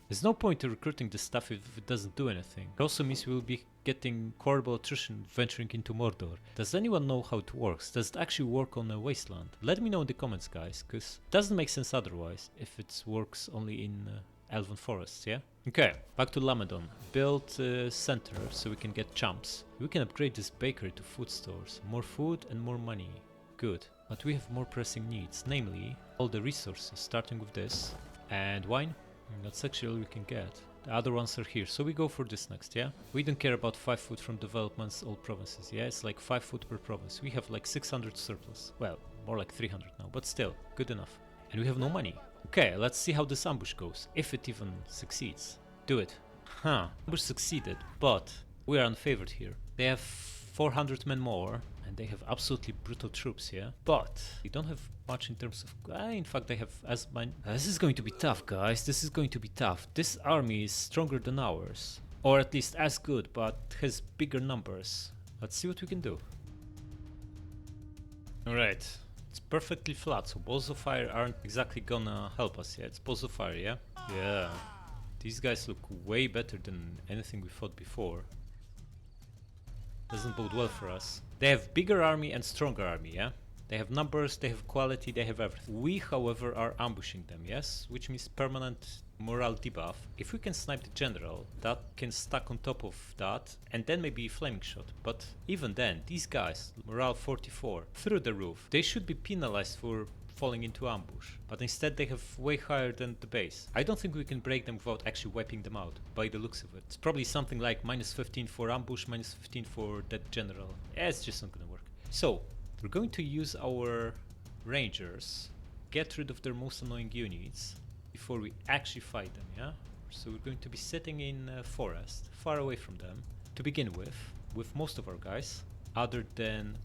There's no point in recruiting this stuff if it doesn't do anything. It also means we'll be getting horrible attrition venturing into Mordor. Does anyone know how it works? Does it actually work on a wasteland? Let me know in the comments, guys, because it doesn't make sense otherwise if it works only in elven forests, yeah? Okay, back to Lamedon. Build center so we can get chumps. We can upgrade this bakery to food stores. More food and more money. Good. But we have more pressing needs, namely all the resources, starting with this. And wine? That's actually all we can get. The other ones are here, so we go for this next, yeah? We don't care about 5 food from developments, all provinces, yeah? It's like 5 food per province. We have like 600 surplus. Well, more like 300 now, but still, good enough. And we have no money. Okay, let's see how this ambush goes, if it even succeeds. Do it. Huh, ambush succeeded, but we are unfavored here. They have 400 men more, and they have absolutely brutal troops, yeah? But they don't have much in terms of... in fact, they have as many... this is going to be tough, guys. This is going to be tough. This army is stronger than ours. Or at least as good, but has bigger numbers. Let's see what we can do. Alright. It's perfectly flat, so balls of fire aren't exactly gonna help us, yeah? It's balls of fire, yeah? Yeah. These guys look way better than anything we fought before. Doesn't bode well for us. They have bigger army and stronger army, yeah? They have numbers, they have quality, they have everything. We, however, are ambushing them, yes? Which means permanent morale debuff. If we can snipe the general, that can stack on top of that, and then maybe a flaming shot. But even then, these guys, morale 44, through the roof, they should be penalized for falling into ambush, but instead they have way higher than the base. I don't think we can break them without actually wiping them out, by the looks of it. It's probably something like minus 15 for ambush, minus 15 for that general. Yeah, it's just not gonna work. So, we're going to use our rangers, get rid of their most annoying units, before we actually fight them, yeah? So we're going to be sitting in a forest, far away from them, to begin with most of our guys, other than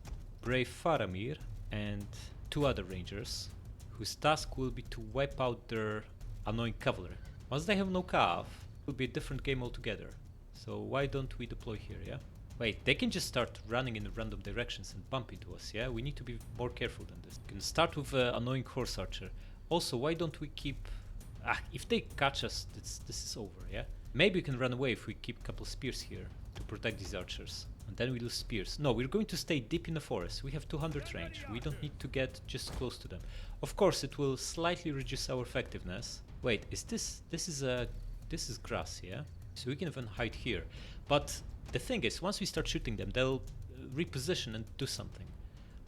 Brave Faramir and 2 other rangers, whose task will be to wipe out their annoying cavalry. Once they have no cav, it will be a different game altogether. So why don't we deploy here, yeah? Wait, they can just start running in random directions and bump into us, yeah? We need to be more careful than this. We can start with an annoying horse archer. Also, why don't we keep... if they catch us, this is over, yeah? Maybe we can run away if we keep a couple spears here to protect these archers. And then we lose spears. No, we're going to stay deep in the forest. We have 200 range. We don't need to get just close to them. Of course, it will slightly reduce our effectiveness. Wait, this is grass, yeah? So we can even hide here. But the thing is, once we start shooting them, they'll reposition and do something.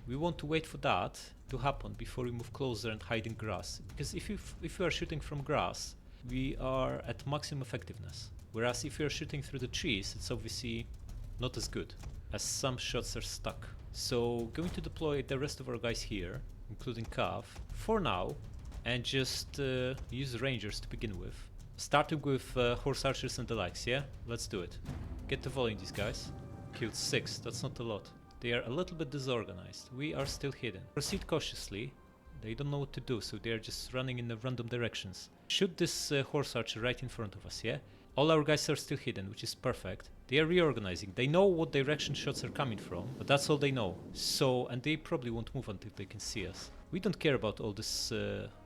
We want to wait for that to happen before we move closer and hide in grass. Because if you are shooting from grass, we are at maximum effectiveness. Whereas if you are shooting through the trees, it's obviously not as good, as some shots are stuck. So going to deploy the rest of our guys here, including Cav, for now, and just use rangers to begin with. Starting with horse archers and the likes, yeah? Let's do it. Get the volley in these guys. Killed 6, that's not a lot. They are a little bit disorganized. We are still hidden. Proceed cautiously. They don't know what to do, so they are just running in the random directions. Shoot this horse archer right in front of us, yeah? All our guys are still hidden, which is perfect. They are reorganizing. They know what direction shots are coming from, but that's all they know. So, and they probably won't move until they can see us. We don't care about all this,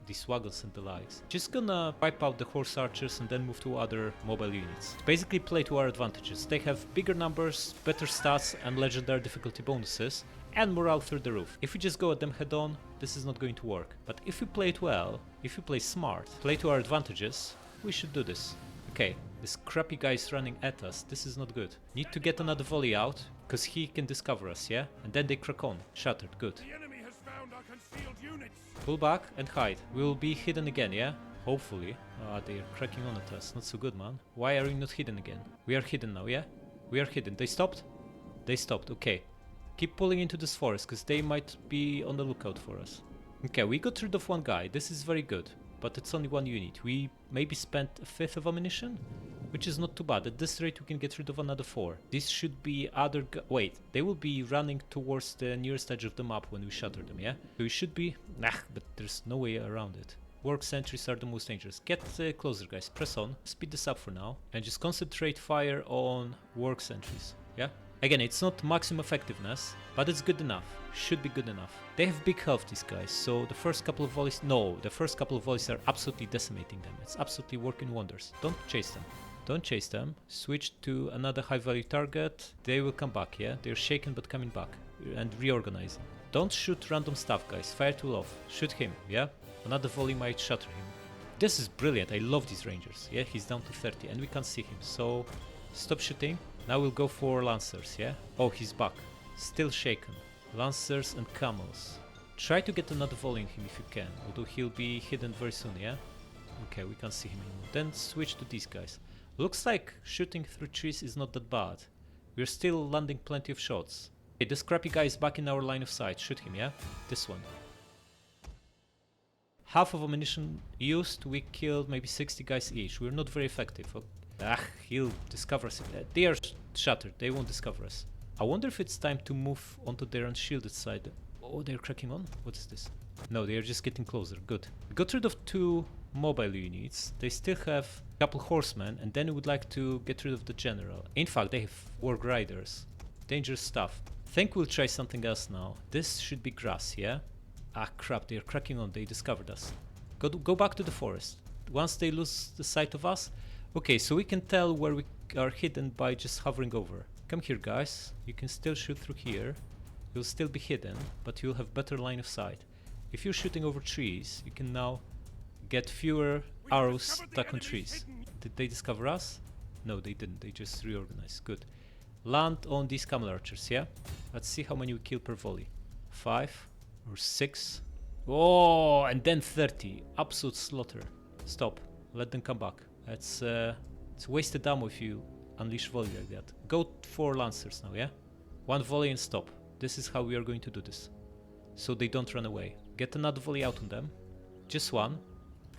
these waggles and the likes. Just gonna wipe out the horse archers and then move to other mobile units. Basically play to our advantages. They have bigger numbers, better stats and legendary difficulty bonuses, and morale through the roof. If we just go at them head on, this is not going to work. But if we play it well, if we play smart, play to our advantages, we should do this. Okay, this crappy guy is running at us. This is not good. Need to get another volley out, because he can discover us, yeah? And then they crack on. Shattered, good. The enemy has found our concealed units. Pull back and hide. We will be hidden again, yeah? Hopefully. Ah, they are cracking on at us. Not so good, man. Why are we not hidden again? We are hidden now, yeah? We are hidden. They stopped? They stopped, okay. Keep pulling into this forest, because they might be on the lookout for us. Okay, we got rid of one guy. This is very good. But it's only one unit. We maybe spent a fifth of ammunition, which is not too bad. At this rate we can get rid of another 4. This should be other wait, they will be running towards the nearest edge of the map when we shatter them, yeah? So we should be... but there's no way around it. Work sentries are the most dangerous. Get closer, guys. Press on. Speed this up for now. And just concentrate fire on work sentries, yeah? Again, it's not maximum effectiveness, but it's good enough. Should be good enough. They have big health, these guys, so the first couple of volleys... No, the first couple of volleys are absolutely decimating them. It's absolutely working wonders. Don't chase them. Don't chase them. Switch to another high-value target. They will come back, yeah? They're shaken but coming back. And reorganizing. Don't shoot random stuff, guys. Fire too low. Shoot him, yeah? Another volley might shatter him. This is brilliant. I love these rangers. Yeah, he's down to 30 and we can't see him. So stop shooting. Now we'll go for lancers, yeah? Oh, he's back. Still shaken. Lancers and camels. Try to get another volley in him if you can, although he'll be hidden very soon, yeah? Okay, we can't see him anymore. Then switch to these guys. Looks like shooting through trees is not that bad. We're still landing plenty of shots. Okay, this crappy guy is back in our line of sight. Shoot him, yeah? This one. Half of ammunition used, we killed maybe 60 guys each. We're not very effective. He'll discover us. They are shattered, they won't discover us. I wonder if it's time to move onto their unshielded side. Oh, they're cracking on? What is this? No, they are just getting closer. Good. We got rid of 2 mobile units. They still have a couple horsemen, and then we would like to get rid of the general. In fact, they have warg riders. Dangerous stuff. Think we'll try something else now. This should be grass, yeah? Ah crap, they're cracking on, they discovered us. Go back to the forest. Once they lose the sight of us. Okay, so we can tell where we are hidden by just hovering over. Come here guys, you can still shoot through here. You'll still be hidden, but you'll have better line of sight. If you're shooting over trees, you can now get fewer arrows stuck on trees. Did they discover us? No, they didn't, they just reorganized. Good. Land on these camel archers, yeah? Let's see how many we kill per volley. 5 or 6. Oh, and then 30. Absolute slaughter. Stop. Let them come back. It's wasted ammo if you unleash volley like that. Go for lancers now, yeah? 1 volley and stop. This is how we are going to do this. So they don't run away. Get another volley out on them. Just 1.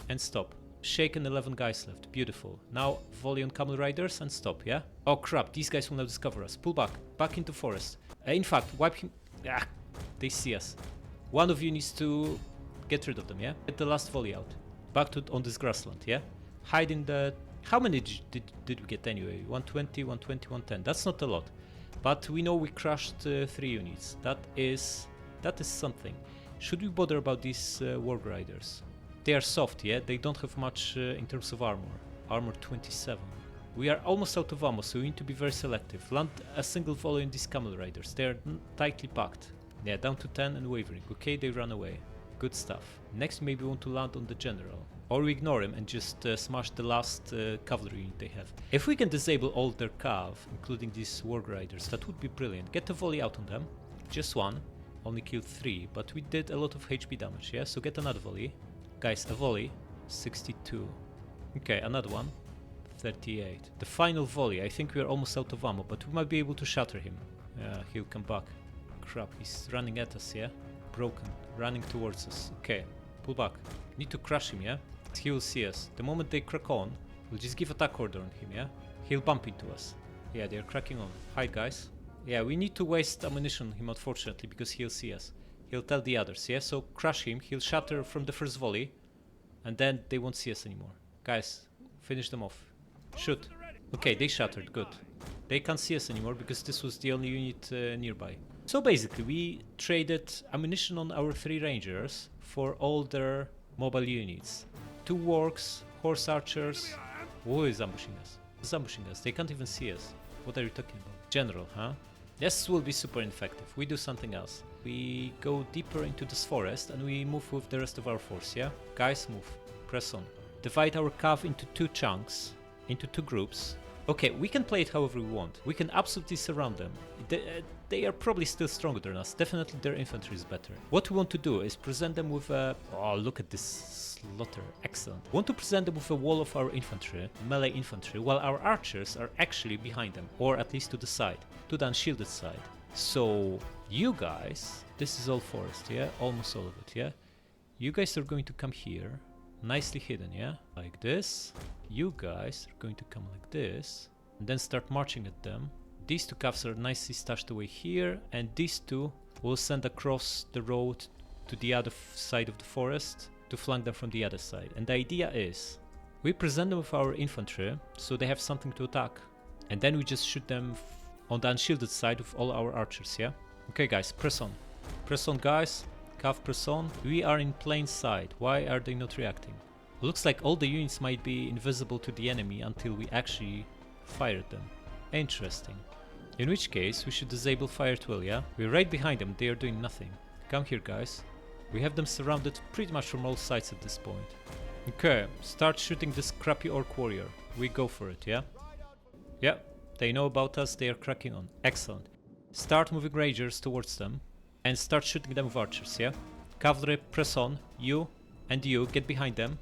And stop. Shaken 11 guys left. Beautiful. Now volley on camel riders and stop, yeah? Oh crap, these guys will now discover us. Pull back. Back into forest. In fact, wipe him. Ah, they see us. One of you needs to get rid of them, yeah? Get the last volley out. Back to on this grassland, yeah? Hide in the... How many did we get anyway? 120, 120, 110. That's not a lot. But we know we crushed 3 units. That is something. Should we bother about these warg riders? They are soft, yeah? They don't have much in terms of armor. Armor 27. We are almost out of ammo, so we need to be very selective. Land a single volley on these camel riders. They are tightly packed. Yeah, down to 10 and wavering. Okay, they run away. Good stuff. Next, maybe we want to land on the general. Or we ignore him and just smash the last cavalry unit they have. If we can disable all their cav, including these warg riders, that would be brilliant. Get a volley out on them. Just 1. Only killed 3, but we did a lot of HP damage, yeah? So get another volley. Guys, a volley. 62. Okay, another one. 38. The final volley. I think we are almost out of ammo, but we might be able to shatter him. Yeah, he'll come back. Crap, he's running at us, yeah? Broken. Running towards us. Okay, pull back. Need to crush him, yeah? He will see us. The moment they crack on, we'll just give attack order on him, yeah? He'll bump into us. Yeah, they're cracking on. Hide, guys. Yeah, we need to waste ammunition on him, unfortunately, because he'll see us. He'll tell the others, yeah? So crush him, he'll shatter from the first volley, and then they won't see us anymore. Guys, finish them off. Shoot. Okay, they shattered, good. They can't see us anymore because this was the only unit nearby. So basically, we traded ammunition on our 3 rangers for all their mobile units. 2 wargs, horse archers. Who is ambushing us? Who's ambushing us? They can't even see us. What are you talking about? General, huh? This will be super ineffective. We do something else. We go deeper into this forest and we move with the rest of our force, yeah? Guys, move. Press on. Divide our cav into 2 chunks, into 2 groups. Okay, we can play it however we want. We can absolutely surround them. They are probably still stronger than us. Definitely their infantry is better. What we want to do is present them with a... Oh, look at this slaughter. Excellent. We want to present them with a wall of our infantry, melee infantry, while our archers are actually behind them, or at least to the side, to the unshielded side. So, you guys... This is all forest, yeah? Almost all of it, yeah? You guys are going to come here. Nicely hidden, yeah? Like this. You guys are going to come like this. And then start marching at them. These 2 calves are nicely stashed away here. And these 2 will send across the road to the other side of the forest to flank them from the other side. And the idea is, we present them with our infantry so they have something to attack. And then we just shoot them on the unshielded side with all our archers, yeah? Okay guys, press on. Press on guys. Cav press on. We are in plain sight. Why are they not reacting? Looks like all the units might be invisible to the enemy until we actually fired them. Interesting. In which case, we should disable fire at will, yeah? We're right behind them, they are doing nothing. Come here guys. We have them surrounded pretty much from all sides at this point. Okay, start shooting this crappy orc warrior. We go for it, yeah? Yeah, they know about us, they are cracking on. Excellent. Start moving rangers towards them and start shooting them with archers, yeah? Cavalry, press on. You and you, get behind them.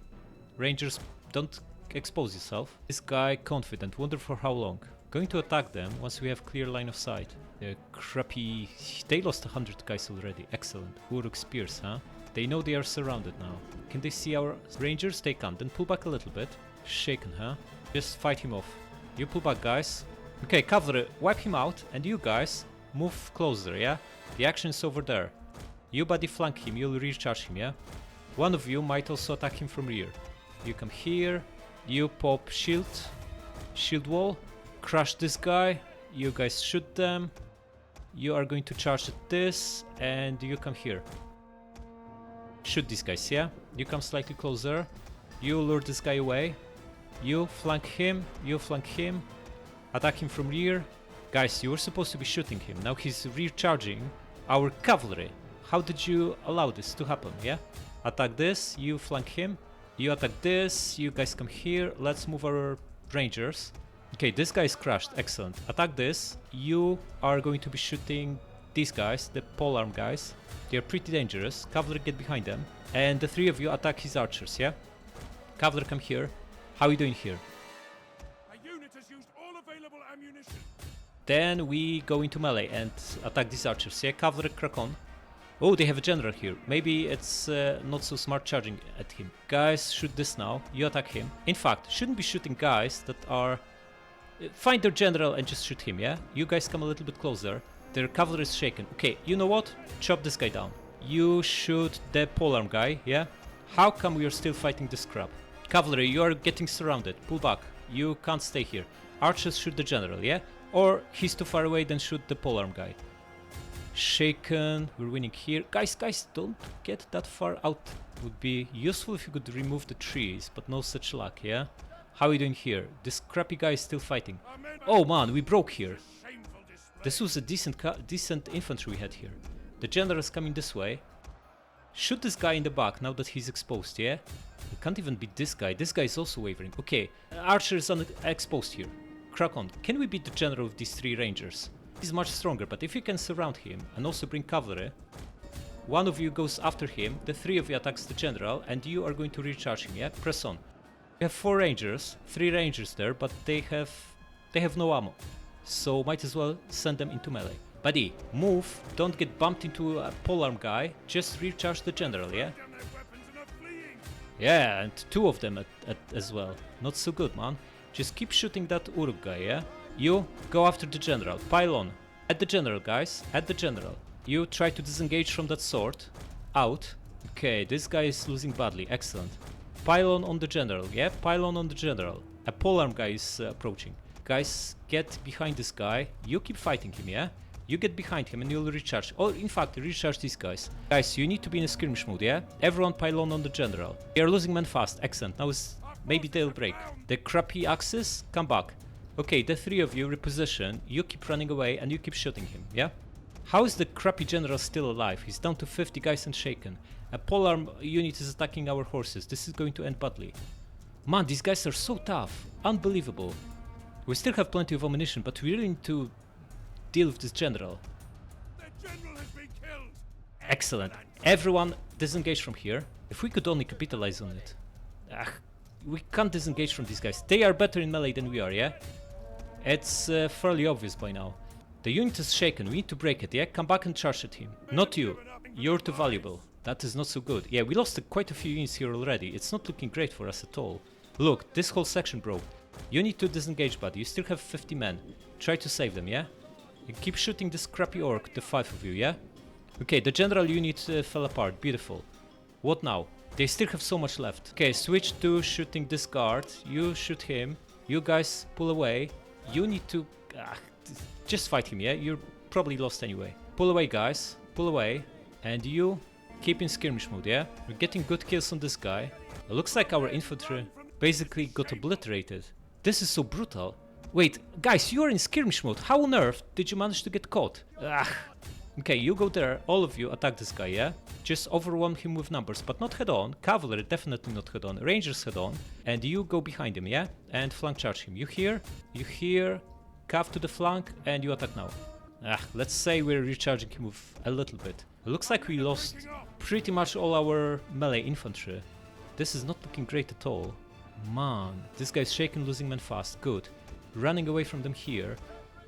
Rangers, don't expose yourself. This guy, confident, wonder for how long. Going to attack them once we have clear line of sight. The crappy... They lost 100 guys already, excellent. Uruk spears, huh? They know they are surrounded now. Can they see our rangers? They can't. Then pull back a little bit. Shaken, huh? Just fight him off. You pull back, guys. Okay, cavalry, wipe him out. And you guys, move closer, yeah? The action is over there. You buddy flank him, you'll recharge him, yeah? One of you might also attack him from rear. You come here. You pop shield. Shield wall. Crush this guy. You guys shoot them. You are going to charge at this. And you come here. Shoot these guys, yeah? You come slightly closer. You lure this guy away. You flank him. You flank him. Attack him from rear. Guys, you were supposed to be shooting him. Now he's recharging our cavalry. How did you allow this to happen, yeah? Attack this. You flank him. You attack this. You guys come here. Let's move our rangers. Okay, this guy is crushed. Excellent. Attack this. You are going to be shooting these guys, the polearm guys. They're pretty dangerous. Cavalry, get behind them. And the three of you attack his archers, yeah? Cavalry, come here. How are you doing here? A unit has used all available ammunition. Then we go into melee and attack these archers, yeah? Cavalry, crack on. Oh, they have a general here. Maybe it's not so smart charging at him. Guys, shoot this now. You attack him. In fact, shouldn't be shooting guys that are... Find their general and just shoot him, yeah? You guys come a little bit closer. Their cavalry is shaken. Okay, you know what? Chop this guy down. You shoot the polearm guy, yeah? How come we are still fighting this crap? Cavalry, you are getting surrounded. Pull back. You can't stay here. Archers, shoot the general, yeah? Or he's too far away, then shoot the polearm guy. Shaken. We're winning here. Guys, don't get that far out. Would be useful if you could remove the trees, but no such luck, yeah? How are we doing here? This crappy guy is still fighting. Oh man, we broke here. This was a decent infantry we had here. The general is coming this way. Shoot this guy in the back now that he's exposed, yeah? It can't even beat this guy. This guy is also wavering. Okay, archer is exposed here. Crack on. Can we beat the general with these three rangers? He's much stronger, but if you can surround him and also bring cavalry, one of you goes after him, the three of you attacks the general, and you are going to recharge him, yeah? Press on. We have 4 rangers, 3 rangers there, but they have no ammo. So might as well send them into melee. Buddy, move, don't get bumped into a polearm guy, just recharge the general, yeah? Yeah, and 2 of them as well. Not so good, man. Just keep shooting that Uruk guy, yeah? You go after the general, pile on. At the general, guys, at the general. You try to disengage from that sword. Out. Okay, this guy is losing badly, excellent. Pile on the general, yeah? Pile on the general. A polearm guy is approaching. Guys, get behind this guy. You keep fighting him, yeah? You get behind him and you'll recharge. Oh, in fact, recharge these guys. Guys, you need to be in a skirmish mode, yeah? Everyone pile on the general. They are losing men fast. Excellent. Now maybe they'll break. The crappy axes, come back. Okay, the 3 of you reposition. You keep running away and you keep shooting him, yeah? How is the crappy general still alive? He's down to 50 guys and shaken. A polearm unit is attacking our horses. This is going to end badly. Man, these guys are so tough. Unbelievable. We still have plenty of ammunition, but we really need to deal with this general. The general has been killed. Excellent. Everyone disengage from here. If we could only capitalize on it. We can't disengage from these guys. They are better in melee than we are, yeah? It's fairly obvious by now. The unit is shaken. We need to break it, yeah? Come back and charge at him. Not you. You're too valuable. That is not so good. Yeah, we lost quite a few units here already. It's not looking great for us at all. Look, this whole section broke. You need to disengage, buddy. You still have 50 men. Try to save them, yeah? And keep shooting this crappy orc, the 5 of you, yeah? Okay, the general unit fell apart. Beautiful. What now? They still have so much left. Okay, switch to shooting this guard. You shoot him. You guys pull away. You need to... just fight him, yeah? You're probably lost anyway. Pull away, guys. Pull away. And you keep in skirmish mode, yeah? We're getting good kills on this guy. It looks like our infantry basically got obliterated. This is so brutal. Wait, guys, you are in skirmish mode. How on earth did you manage to get caught? Okay, you go there, all of you attack this guy, yeah? Just overwhelm him with numbers, but not head on. Cavalry, definitely not head on. Rangers head on, and you go behind him, yeah? And flank charge him. You here, cav to the flank, and you attack now. Let's say we're recharging him with a little bit. It looks like we lost pretty much all our melee infantry. This is not looking great at all. Man, this guy's shaken, losing men fast. Good. Running away from them here.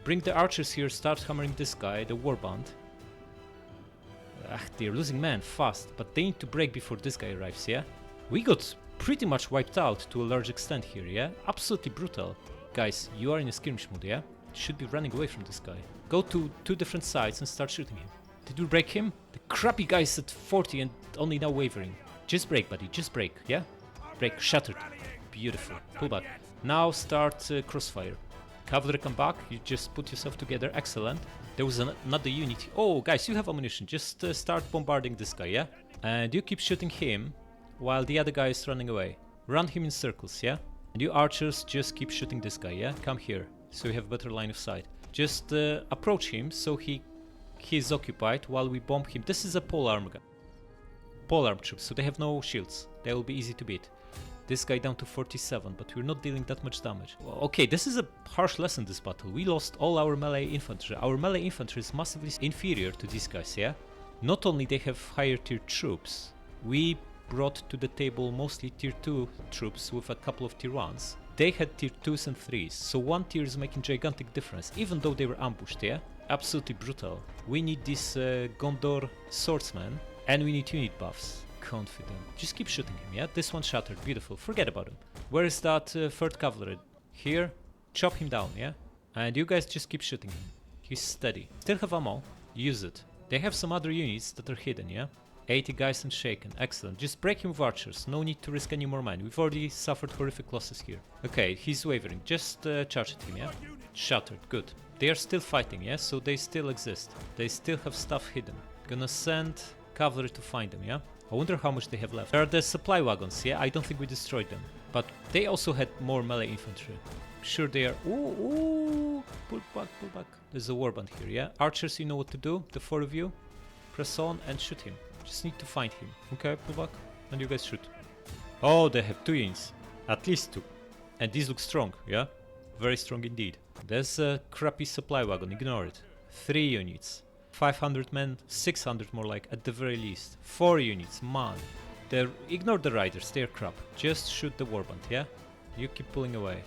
Bring the archers here, start hammering this guy, the warband. They're losing men fast, but they need to break before this guy arrives, yeah? We got pretty much wiped out to a large extent here, yeah? Absolutely brutal. Guys, you are in a skirmish mode, yeah? Should be running away from this guy. Go to 2 different sides and start shooting him. Did we break him? The crappy guy's at 40 and only now wavering. Just break, buddy, just break, yeah? Break, shattered. Beautiful. Pull back. Now start crossfire. Cavalry come back, you just put yourself together, excellent. There was another unit. Oh, guys, you have ammunition, just start bombarding this guy, yeah? And you keep shooting him while the other guy is running away. Run him in circles, yeah? And you archers just keep shooting this guy, yeah? Come here, so you have better line of sight. Just approach him so he is occupied while we bomb him. This is a polearm troops, so they have no shields. They will be easy to beat. This guy down to 47, but we're not dealing that much damage. Okay, this is a harsh lesson, this battle. We lost all our melee infantry. Our melee infantry is massively inferior to these guys, yeah? Not only they have higher tier troops, we brought to the table mostly tier 2 troops with a couple of tier 1s. They had tier 2s and 3s, so 1 tier is making gigantic difference, even though they were ambushed, yeah? Absolutely brutal. We need this Gondor swordsman, and we need unit buffs. Confident. Just keep shooting him, yeah? This one shattered, beautiful, forget about him. Where is that 3rd cavalry? Here? Chop him down, yeah? And you guys just keep shooting him. He's steady. Still have ammo, use it. They have some other units that are hidden, yeah? 80 guys and shaken, excellent. Just break him with archers, no need to risk any more men. We've already suffered horrific losses here. Okay, he's wavering, just charge at him, yeah? Shattered, good. They are still fighting, yeah? So they still exist. They still have stuff hidden. Gonna send cavalry to find them, yeah? I wonder how much they have left. There are the supply wagons, yeah? I don't think we destroyed them. But they also had more melee infantry. Sure they are... Ooh! Pull back, pull back. There's a warband here, yeah? Archers, you know what to do, the 4 of you. Press on and shoot him. Just need to find him. Okay, pull back. And you guys shoot. Oh, they have 2 units. At least 2. And these look strong, yeah? Very strong indeed. There's a crappy supply wagon, ignore it. 3 units. 500 men, 600 more like, at the very least. 4 units, man. Ignore the riders, they're crap. Just shoot the warband, yeah? You keep pulling away.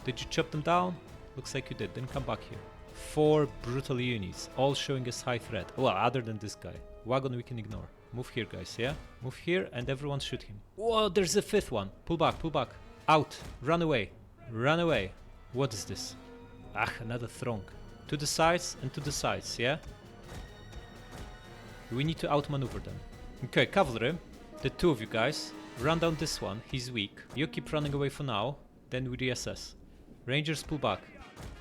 Did you chop them down? Looks like you did, then come back here. 4 brutal units, all showing us high threat. Well, other than this guy. Wagon we can ignore. Move here, guys, yeah? Move here and everyone shoot him. Whoa, there's a 5th one. Pull back, pull back. Out, run away. Run away. What is this? Another throng. To the sides and to the sides, yeah? We need to outmaneuver them. Okay, cavalry, the 2 of you guys, run down this one, he's weak. You keep running away for now, then we reassess. Rangers pull back.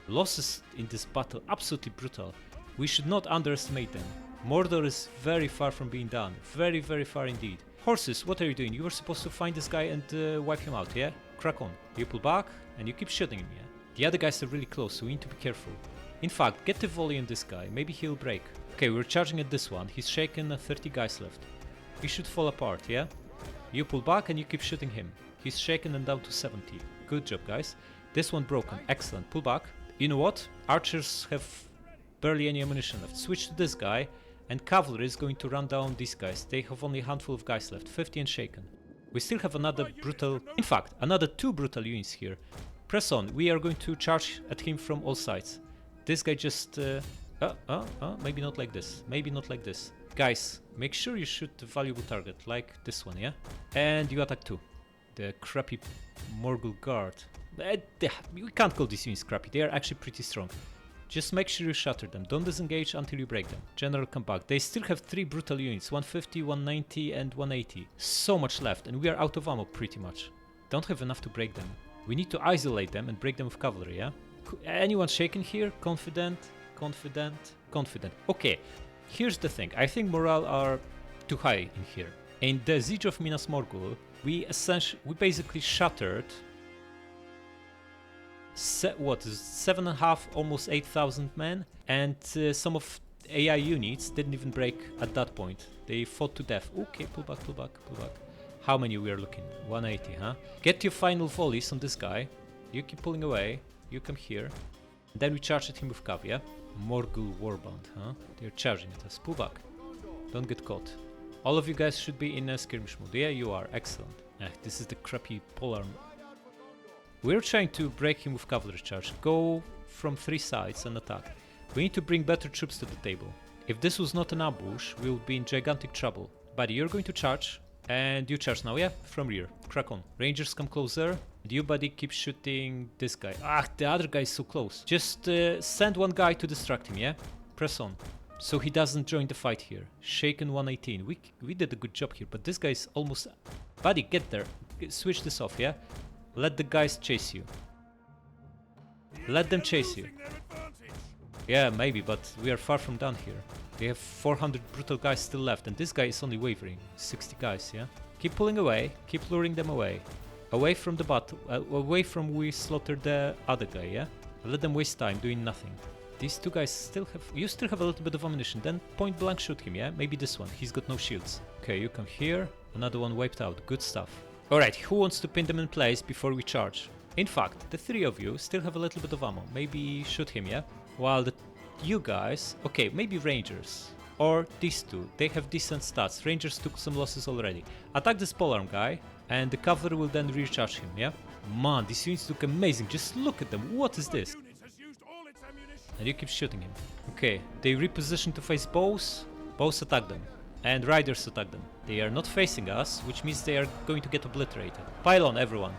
Losses in this battle, absolutely brutal. We should not underestimate them. Mordor is very far from being done, very, very far indeed. Horses, what are you doing? You were supposed to find this guy and wipe him out, yeah? Crack on. You pull back and you keep shooting him, yeah? The other guys are really close, so we need to be careful. In fact, get the volley on this guy, maybe he'll break. Okay, we're charging at this one, he's shaken, 30 guys left. He should fall apart, yeah? You pull back and you keep shooting him. He's shaken and down to 70. Good job, guys. This one broken, excellent, pull back. You know what? Archers have barely any ammunition left. Switch to this guy, and cavalry is going to run down these guys. They have only a handful of guys left, 50 and shaken. We still have another brutal... In fact, another 2 brutal units here. Press on, we are going to charge at him from all sides. This guy just... maybe not like this. Maybe not like this. Guys, make sure you shoot the valuable target, like this one, yeah? And you attack too. The crappy Morgul guard. We can't call these units crappy, they are actually pretty strong. Just make sure you shatter them, don't disengage until you break them. General come back. They still have 3 brutal units, 150, 190 and 180. So much left, and we are out of ammo pretty much. Don't have enough to break them. We need to isolate them and break them with cavalry, yeah? Anyone shaken here? Confident, confident, confident. Okay, here's the thing. I think morale are too high in here. In the siege of Minas Morgul, we basically shattered 7.5, almost 8,000 men, and some of AI units didn't even break at that point. They fought to death. Okay, pull back, pull back, pull back. How many we are looking? 180, huh? Get your final volleys on this guy. You keep pulling away. You come here. And then we charge at him with Cav, yeah? Morgul Warband, huh? They're charging at us. Pull back. Don't get caught. All of you guys should be in a skirmish mode. Yeah, you are. Excellent. This is the crappy polearm. We're trying to break him with cavalry charge. Go from 3 sides and attack. We need to bring better troops to the table. If this was not an ambush, we would be in gigantic trouble. Buddy, you're going to charge. And you charge now, yeah? From rear. Crack on. Rangers come closer. And you, buddy, keep shooting this guy. Ah, the other guy is so close. Just send one guy to distract him, yeah? Press on. So he doesn't join the fight here. Shaken 118. We did a good job here, but this guy is almost... Buddy, get there. Switch this off, yeah? Let the guys chase you. Let them chase you. Yeah, maybe, but we are far from done here. They have 400 brutal guys still left, and this guy is only wavering. 60 guys, yeah? Keep pulling away, keep luring them away. Away from the battle, away from we slaughter the other guy, yeah? Let them waste time doing nothing. These two guys still have... You still have a little bit of ammunition, then point blank shoot him, yeah? Maybe this one, he's got no shields. Okay, you come here. Another one wiped out, good stuff. Alright, who wants to pin them in place before we charge? In fact, the 3 of you still have a little bit of ammo. Maybe shoot him, yeah? While you guys... Okay, maybe Rangers. Or these 2. They have decent stats. Rangers took some losses already. Attack this polearm guy, and the cavalry will then recharge him, yeah? Man, these units look amazing. Just look at them. What is this? And you keep shooting him. Okay, they reposition to face bows. Bows attack them. And riders attack them. They are not facing us, which means they are going to get obliterated. Pile on, everyone.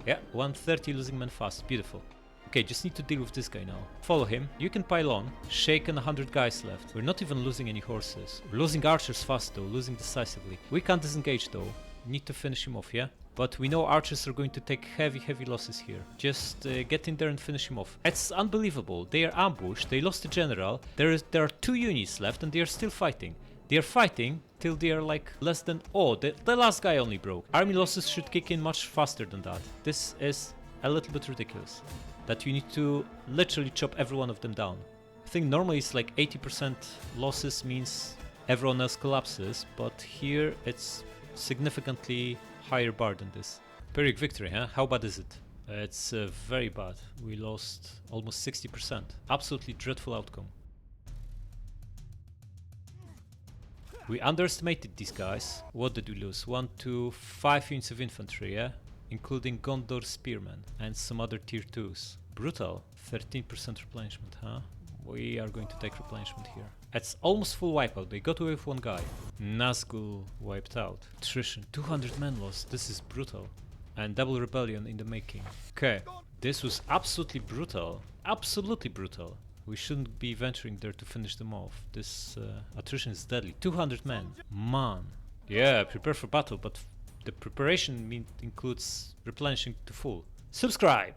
Yeah, 130 losing men fast. Beautiful. Okay, just need to deal with this guy now. Follow him. You can pile on. Shaken 100 guys left. We're not even losing any horses. We're losing archers fast though, losing decisively. We can't disengage though. Need to finish him off, yeah? But we know archers are going to take heavy losses here. Just get in there and finish him off. It's unbelievable. They are ambushed. They lost the general. There are 2 units left and they are still fighting. They are fighting till they are like less than... Oh, the last guy only broke. Army losses should kick in much faster than that. This is a little bit ridiculous. That you need to literally chop every one of them down. I think normally it's like 80% losses means everyone else collapses, but here it's significantly higher bar than this. Pyrrhic victory, huh? How bad is it? It's very bad. We lost almost 60%. Absolutely dreadful outcome. We underestimated these guys. What did we lose? 1 to 5 units of infantry, yeah? Including Gondor spearmen and some other tier 2s. Brutal. 13% replenishment, huh? We are going to take replenishment here. It's almost full wipeout. They got away with 1 guy. Nazgul wiped out. Attrition. 200 men lost. This is brutal. And double rebellion in the making. Okay. This was absolutely brutal. Absolutely brutal. We shouldn't be venturing there to finish them off. This attrition is deadly. 200 men. Man. Yeah, prepare for battle, but the preparation includes replenishing to full. Subscribe!